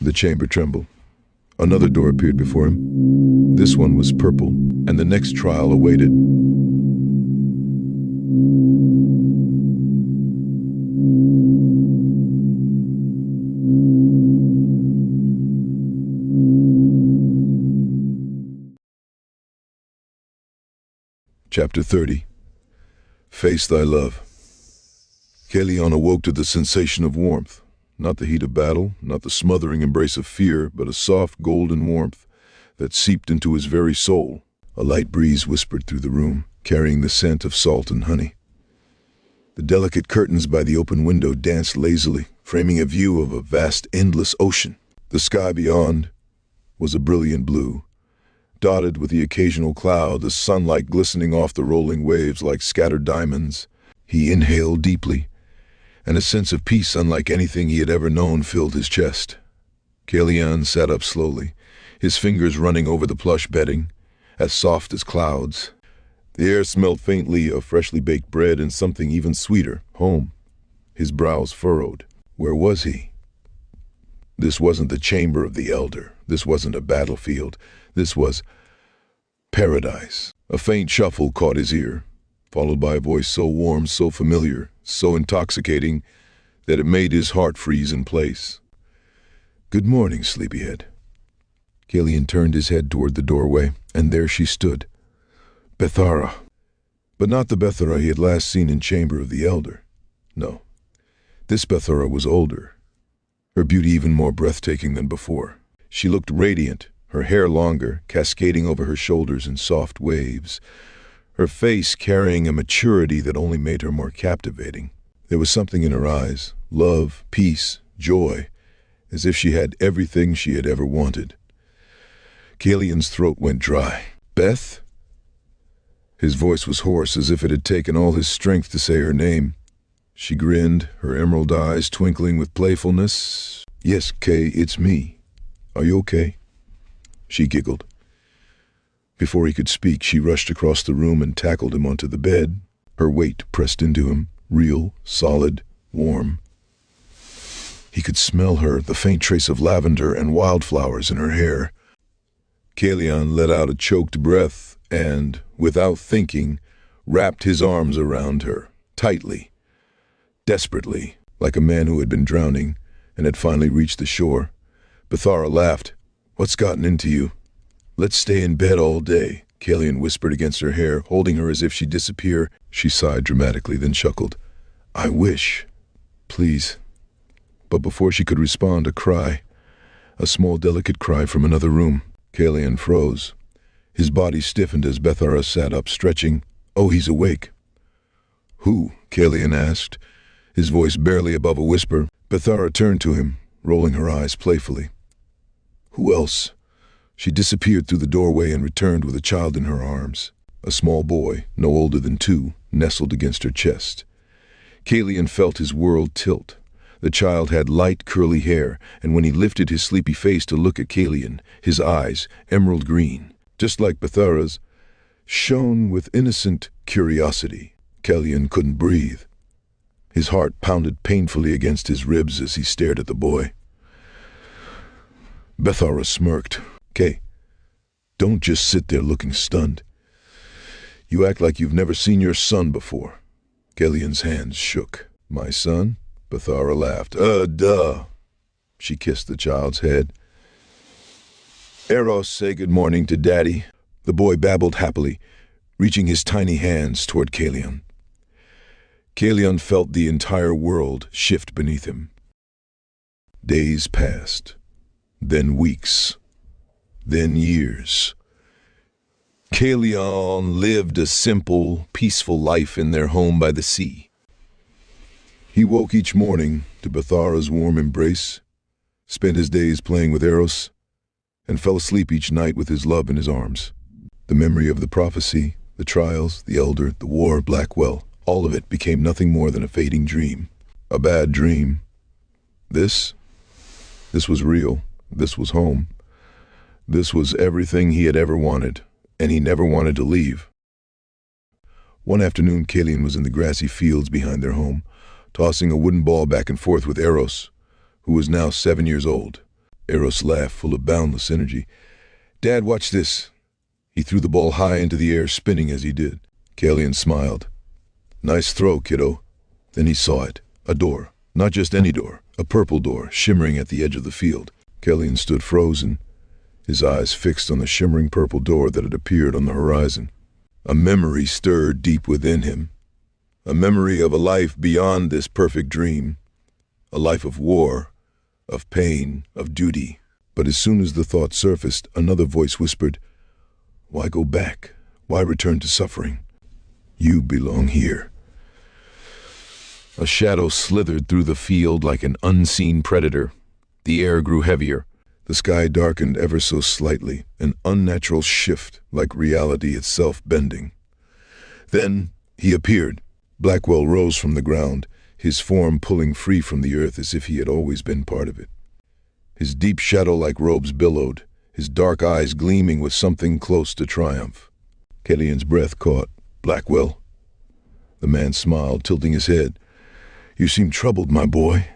Speaker 1: The chamber trembled. Another door appeared before him. This one was purple, and the next trial awaited. Chapter 30. Face thy love. Kaelion awoke to the sensation of warmth. Not the heat of battle, not the smothering embrace of fear, but a soft golden warmth that seeped into his very soul. A light breeze whispered through the room, carrying the scent of salt and honey. The delicate curtains by the open window danced lazily, framing a view of a vast, endless ocean. The sky beyond was a brilliant blue, dotted with the occasional cloud, the sunlight glistening off the rolling waves like scattered diamonds. He inhaled deeply, and a sense of peace unlike anything he had ever known filled his chest. Kaelion sat up slowly, his fingers running over the plush bedding, as soft as clouds. The air smelled faintly of freshly baked bread and something even sweeter, home. His brows furrowed. Where was he? This wasn't the chamber of the elder. This wasn't a battlefield. This was paradise. A faint shuffle caught his ear, followed by a voice so warm, so familiar, so intoxicating that it made his heart freeze in place. "Good morning, sleepyhead." Kaelion turned his head toward the doorway, and there she stood. Bethara. But not the Bethara he had last seen in Chamber of the Elder. No. This Bethara was older, her beauty even more breathtaking than before. She looked radiant, her hair longer, cascading over her shoulders in soft waves, her face carrying a maturity that only made her more captivating. There was something in her eyes, love, peace, joy, as if she had everything she had ever wanted. Kaelion's throat went dry. "Beth?" His voice was hoarse, as if it had taken all his strength to say her name. She grinned, her emerald eyes twinkling with playfulness. "Yes, Kay, it's me. Are you okay?" She giggled. Before he could speak, she rushed across the room and tackled him onto the bed, her weight pressed into him, real, solid, warm. He could smell her, the faint trace of lavender and wildflowers in her hair. Kaelion let out a choked breath and, without thinking, wrapped his arms around her, tightly, desperately, like a man who had been drowning and had finally reached the shore. Bethara laughed. "What's gotten into you?" "Let's stay in bed all day," Kaelion whispered against her hair, holding her as if she'd disappear. She sighed dramatically, then chuckled. "I wish. Please." But before she could respond, a small delicate cry from another room. Kaelion froze. His body stiffened as Bethara sat up, stretching. "Oh, he's awake." "Who?" Kaelion asked, his voice barely above a whisper. Bethara turned to him, rolling her eyes playfully. "Who else?" She disappeared through the doorway and returned with a child in her arms. A small boy, no older than 2, nestled against her chest. Kaelion felt his world tilt. The child had light, curly hair, and when he lifted his sleepy face to look at Kaelion, his eyes, emerald green, just like Bethara's, shone with innocent curiosity. Kaelion couldn't breathe. His heart pounded painfully against his ribs as he stared at the boy. Bethara smirked. "Kay, don't just sit there looking stunned. You act like you've never seen your son before." Kaelion's hands shook. "My son?" Bethara laughed. Duh." She kissed the child's head. "Eros, say good morning to Daddy." The boy babbled happily, reaching his tiny hands toward Kaelion. Kaelion felt the entire world shift beneath him. Days passed, then weeks, then years. Kaelion lived a simple, peaceful life in their home by the sea. He woke each morning to Bethara's warm embrace, spent his days playing with Eros, and fell asleep each night with his love in his arms. The memory of the prophecy, the trials, the elder, the war, Blackwell, all of it became nothing more than a fading dream. A bad dream. This was real. This was home. This was everything he had ever wanted, and he never wanted to leave. One afternoon, Kaelion was in the grassy fields behind their home, tossing a wooden ball back and forth with Eros, who was now 7 years old. Eros laughed, full of boundless energy. "Dad, watch this." He threw the ball high into the air, spinning as he did. Kaelion smiled. "Nice throw, kiddo." Then he saw it. A door. Not just any door. A purple door, shimmering at the edge of the field. Kaelion stood frozen, his eyes fixed on the shimmering purple door that had appeared on the horizon. A memory stirred deep within him. A memory of a life beyond this perfect dream. A life of war, of pain, of duty. But as soon as the thought surfaced, another voice whispered, "Why go back? Why return to suffering? You belong here." A shadow slithered through the field like an unseen predator. The air grew heavier. The sky darkened ever so slightly, an unnatural shift like reality itself bending. Then he appeared, Blackwell rose from the ground, his form pulling free from the earth as if he had always been part of it. His deep shadow-like robes billowed, his dark eyes gleaming with something close to triumph. Kaelion's breath caught. "Blackwell?" The man smiled, tilting his head. "You seem troubled, my boy."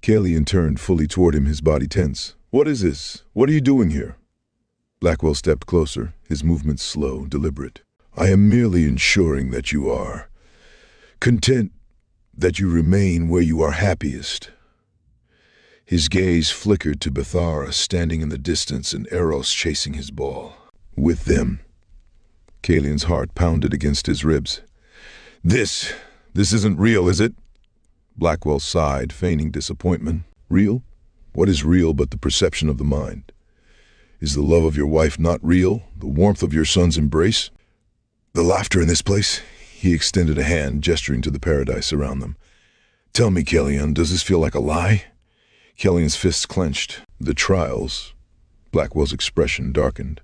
Speaker 1: Kaelion turned fully toward him, his body tense. "What is this? What are you doing here?" Blackwell stepped closer, his movements slow, deliberate. "I am merely ensuring that you are content, that you remain where you are happiest." His gaze flickered to Bethara standing in the distance and Eros chasing his ball. "With them." Kaelion's heart pounded against his ribs. This isn't real, is it?" Blackwell sighed, feigning disappointment. "Real? What is real but the perception of the mind? Is the love of your wife not real? The warmth of your son's embrace? The laughter in this place?" He extended a hand, gesturing to the paradise around them. "Tell me, Kaelion, does this feel like a lie?" Kaelion's fists clenched. "The trials," Blackwell's expression darkened,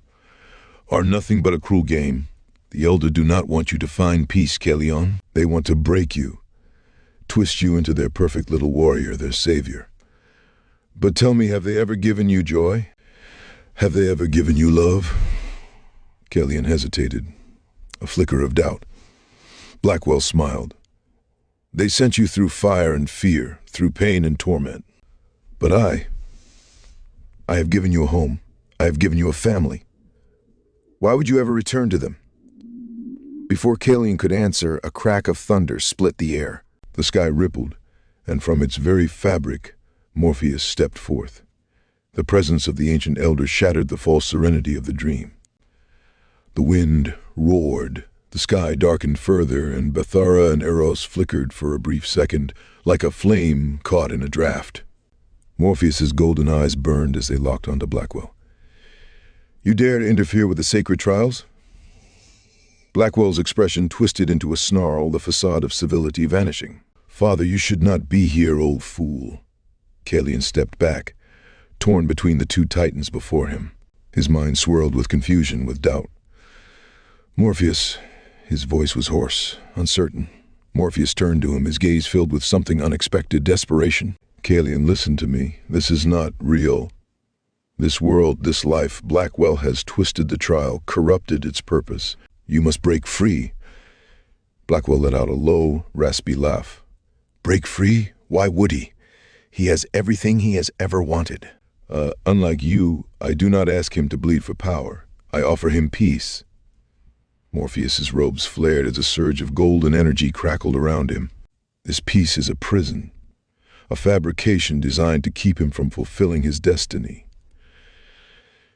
Speaker 1: "are nothing but a cruel game. The Elder do not want you to find peace, Kaelion. They want to break you, twist you into their perfect little warrior, their savior. But tell me, have they ever given you joy? Have they ever given you love?" Kaelion hesitated, a flicker of doubt. Blackwell smiled. "They sent you through fire and fear, through pain and torment. But I have given you a home. I have given you a family. Why would you ever return to them?" Before Kaelion could answer, a crack of thunder split the air. The sky rippled, and from its very fabric, Morpheus stepped forth. The presence of the ancient elder shattered the false serenity of the dream. The wind roared, the sky darkened further, and Bethara and Eros flickered for a brief second, like a flame caught in a draft. Morpheus's golden eyes burned as they locked onto Blackwell. "You dare to interfere with the sacred trials?" Blackwell's expression twisted into a snarl, the facade of civility vanishing. "Father, you should not be here, old fool." Kaelion stepped back, torn between the two titans before him. His mind swirled with confusion, with doubt. "Morpheus," his voice was hoarse, uncertain. Morpheus turned to him, his gaze filled with something unexpected, desperation. "Kaelion, listen to me. This is not real. This world, this life, Blackwell has twisted the trial, corrupted its purpose. You must break free." Blackwell let out a low, raspy laugh. "Break free? Why would he? He has everything he has ever wanted." Unlike you, I do not ask him to bleed for power. I offer him peace." Morpheus's robes flared as a surge of golden energy crackled around him. "This peace is a prison, a fabrication designed to keep him from fulfilling his destiny."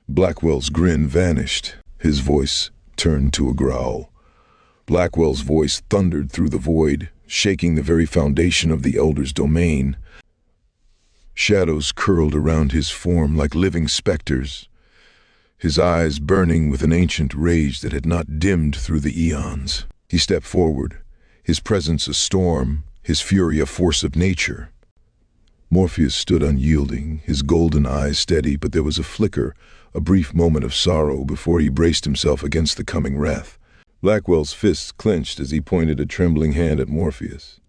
Speaker 1: Blackwell's grin vanished. His voice turned to a growl. Blackwell's voice thundered through the void, shaking the very foundation of the Elder's domain. Shadows curled around his form like living specters, his eyes burning with an ancient rage that had not dimmed through the eons. He stepped forward, his presence a storm, his fury a force of nature. Morpheus stood unyielding, his golden eyes steady, but there was a flicker, a brief moment of sorrow before he braced himself against the coming wrath. Blackwell's fists clenched as he pointed a trembling hand at Morpheus.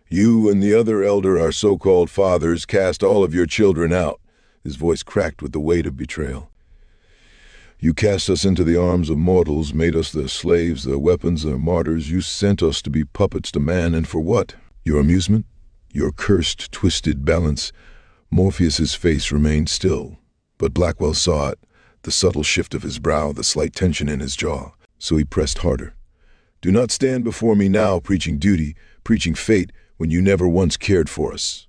Speaker 1: "You and the other elder, our so-called fathers, cast all of your children out." His voice cracked with the weight of betrayal. "You cast us into the arms of mortals, made us their slaves, their weapons, their martyrs. You sent us to be puppets to man, and for what? Your amusement? Your cursed, twisted balance." Morpheus's face remained still, but Blackwell saw it, the subtle shift of his brow, the slight tension in his jaw. So he pressed harder. "Do not stand before me now preaching duty, preaching fate, when you never once cared for us."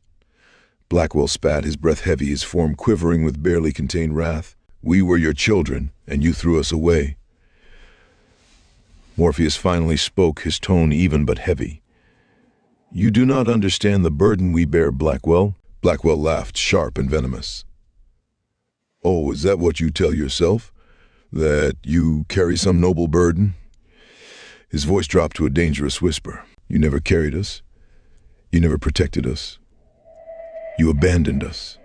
Speaker 1: Blackwell spat, his breath heavy, his form quivering with barely contained wrath. "We were your children, and you threw us away." Morpheus finally spoke, his tone even but heavy. "You do not understand the burden we bear, Blackwell." Blackwell laughed, sharp and venomous. "Oh, is that what you tell yourself? That you carry some noble burden?" His voice dropped to a dangerous whisper. "You never carried us. You never protected us. You abandoned us,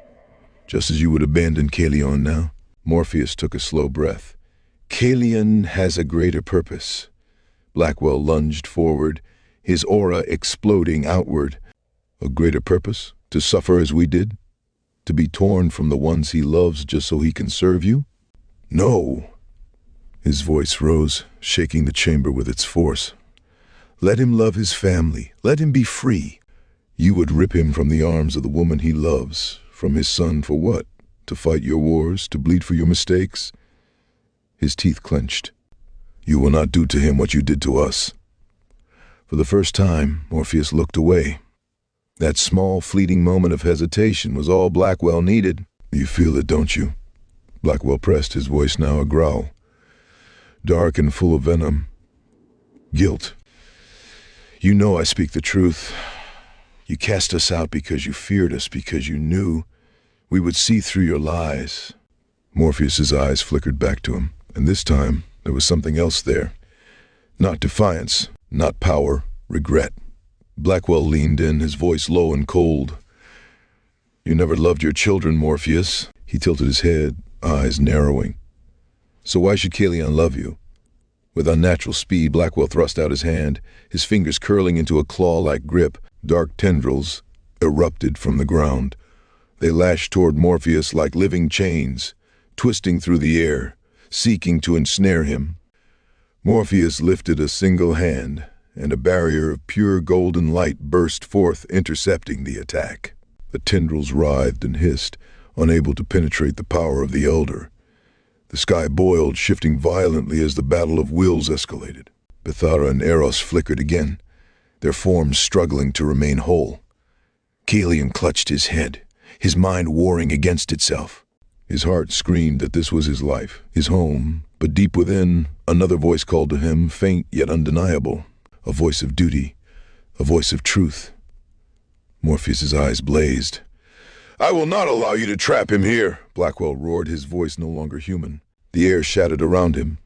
Speaker 1: just as you would abandon Kaelion now." Morpheus took a slow breath. "Kaelion has a greater purpose." Blackwell lunged forward, his aura exploding outward. A greater purpose? To suffer as we did? To be torn from the ones he loves just so he can serve you? No. His voice rose, shaking the chamber with its force. Let him love his family. Let him be free. You would rip him from the arms of the woman he loves, from his son for what? To fight your wars, to bleed for your mistakes? His teeth clenched. You will not do to him what you did to us. For the first time, Morpheus looked away. That small, fleeting moment of hesitation was all Blackwell needed. You feel it, don't you? Blackwell pressed, his voice now a growl. Dark and full of venom. Guilt. You know I speak the truth. You cast us out because you feared us, because you knew we would see through your lies. Morpheus's eyes flickered back to him, and this time there was something else there. Not defiance, not power, regret. Blackwell leaned in, his voice low and cold. You never loved your children, Morpheus. He tilted his head, eyes narrowing. So why should Kaelion love you? With unnatural speed, Blackwell thrust out his hand, his fingers curling into a claw-like grip. Dark tendrils erupted from the ground. They lashed toward Morpheus like living chains, twisting through the air, seeking to ensnare him. Morpheus lifted a single hand, and a barrier of pure golden light burst forth, intercepting the attack. The tendrils writhed and hissed, unable to penetrate the power of the Elder. The sky boiled, shifting violently as the battle of wills escalated. Bethara and Eros flickered again, their forms struggling to remain whole. Kaelion clutched his head, his mind warring against itself. His heart screamed that this was his life, his home, but deep within, another voice called to him, faint yet undeniable. A voice of duty, a voice of truth. Morpheus's eyes blazed. I will not allow you to trap him here, Blackwell roared, his voice no longer human. The air shattered around him,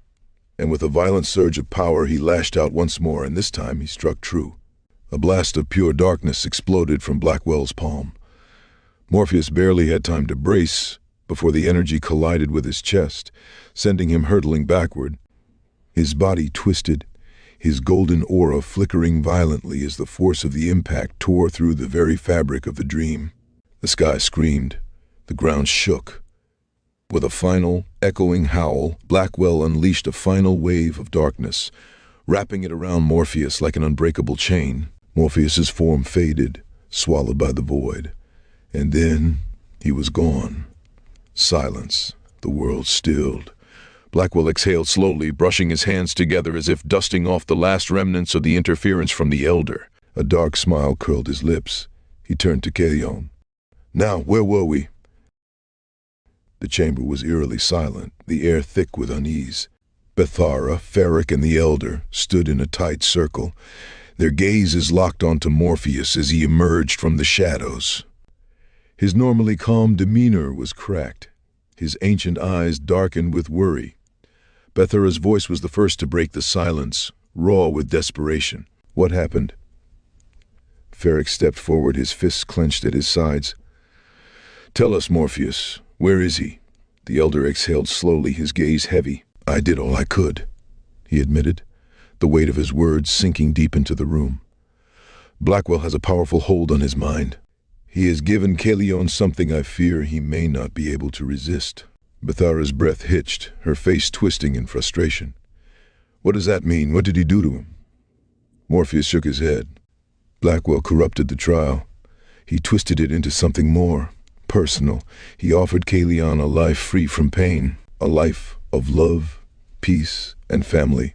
Speaker 1: and with a violent surge of power he lashed out once more, and this time he struck true. A blast of pure darkness exploded from Blackwell's palm. Morpheus barely had time to brace before the energy collided with his chest, sending him hurtling backward. His body twisted, his golden aura flickering violently as the force of the impact tore through the very fabric of the dream. The sky screamed. The ground shook. With a final, echoing howl, Blackwell unleashed a final wave of darkness, wrapping it around Morpheus like an unbreakable chain. Morpheus's form faded, swallowed by the void. And then he was gone. Silence. The world stilled. Blackwell exhaled slowly, brushing his hands together as if dusting off the last remnants of the interference from the Elder. A dark smile curled his lips. He turned to Kaelion. Now, where were we? The chamber was eerily silent, the air thick with unease. Bethara, Feric, and the Elder stood in a tight circle, their gazes locked onto Morpheus as he emerged from the shadows. His normally calm demeanor was cracked, his ancient eyes darkened with worry. Bethara's voice was the first to break the silence, raw with desperation. What happened? Feric stepped forward, his fists clenched at his sides. Tell us, Morpheus, where is he? The Elder exhaled slowly, his gaze heavy. I did all I could, he admitted, the weight of his words sinking deep into the room. Blackwell has a powerful hold on his mind. He has given Kaelion something I fear he may not be able to resist. Bethara's breath hitched, her face twisting in frustration. What does that mean? What did he do to him? Morpheus shook his head. Blackwell corrupted the trial. He twisted it into something more personal. He offered Kaelion a life free from pain, a life of love, peace, and family,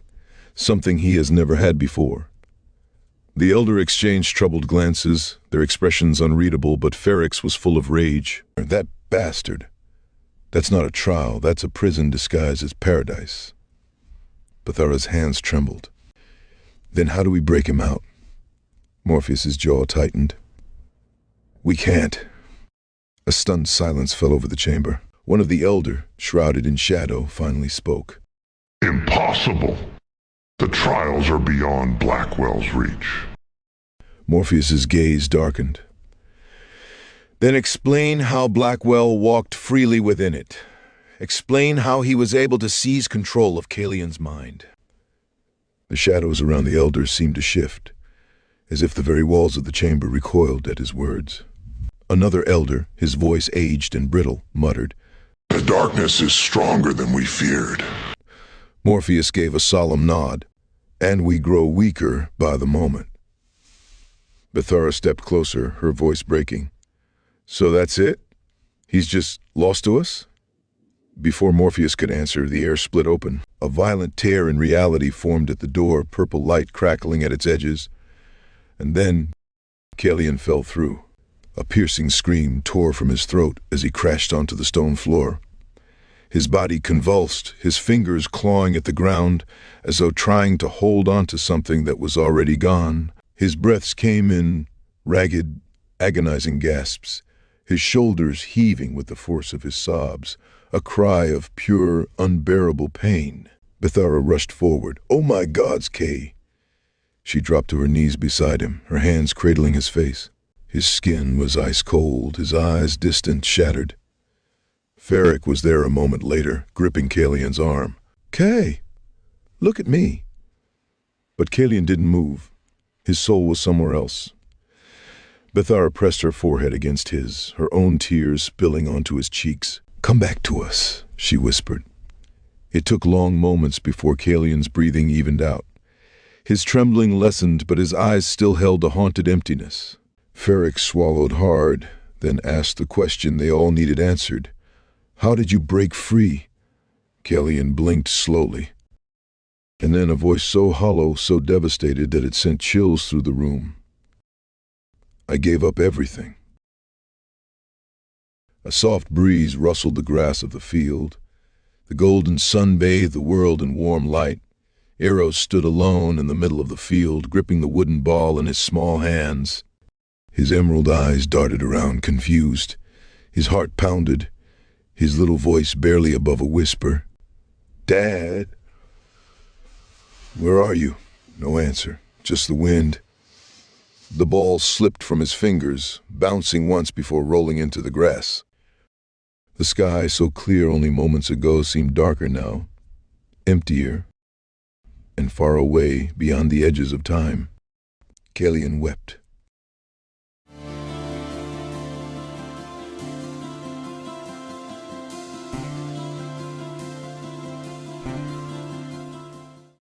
Speaker 1: something he has never had before. The Elder exchanged troubled glances, their expressions unreadable, but Feric's was full of rage. That bastard. That's not a trial, that's a prison disguised as paradise. Bethara's hands trembled. Then how do we break him out? Morpheus's jaw tightened. We can't. A stunned silence fell over the chamber. One of the Elder, shrouded in shadow, finally spoke.
Speaker 2: Impossible. The trials are beyond Blackwell's reach.
Speaker 1: Morpheus's gaze darkened. Then explain how Blackwell walked freely within it. Explain how he was able to seize control of Kaelion's mind. The shadows around the Elder seemed to shift. as if the very walls of the chamber recoiled at his words. Another elder, his voice aged and brittle, muttered,
Speaker 2: "The darkness is stronger than we feared."
Speaker 1: Morpheus gave a solemn nod, "And we grow weaker by the moment." Bethara stepped closer, her voice breaking. "So that's it? He's just lost to us?" Before Morpheus could answer, the air split open. A violent tear in reality formed at the door, purple light crackling at its edges. And then Kaelion fell through. A piercing scream tore from his throat as he crashed onto the stone floor. His body convulsed, his fingers clawing at the ground, as though trying to hold on to something that was already gone. His breaths came in ragged, agonizing gasps, his shoulders heaving with the force of his sobs, a cry of pure, unbearable pain. Bethara rushed forward. "Oh my gods, Kay!" She dropped to her knees beside him, her hands cradling his face. His skin was ice cold, his eyes distant, shattered. Feric was there a moment later, gripping Kaelion's arm. "Kay, look at me." But Kaelion didn't move. His soul was somewhere else. Bethara pressed her forehead against his, her own tears spilling onto his cheeks. "Come back to us," she whispered. It took long moments before Kaelion's breathing evened out. His trembling lessened, but his eyes still held a haunted emptiness. Feric swallowed hard, then asked the question they all needed answered. "How did you break free?" Kaelion blinked slowly. And then a voice so hollow, so devastated that it sent chills through the room. "I gave up everything." A soft breeze rustled the grass of the field. The golden sun bathed the world in warm light. Eros stood alone in the middle of the field, gripping the wooden ball in his small hands. His emerald eyes darted around, confused. His heart pounded, his little voice barely above a whisper. "Dad? Where are you?" No answer, just the wind. The ball slipped from his fingers, bouncing once before rolling into the grass. The sky, so clear only moments ago, seemed darker now, emptier, and far away beyond the edges of time. Kaelion wept.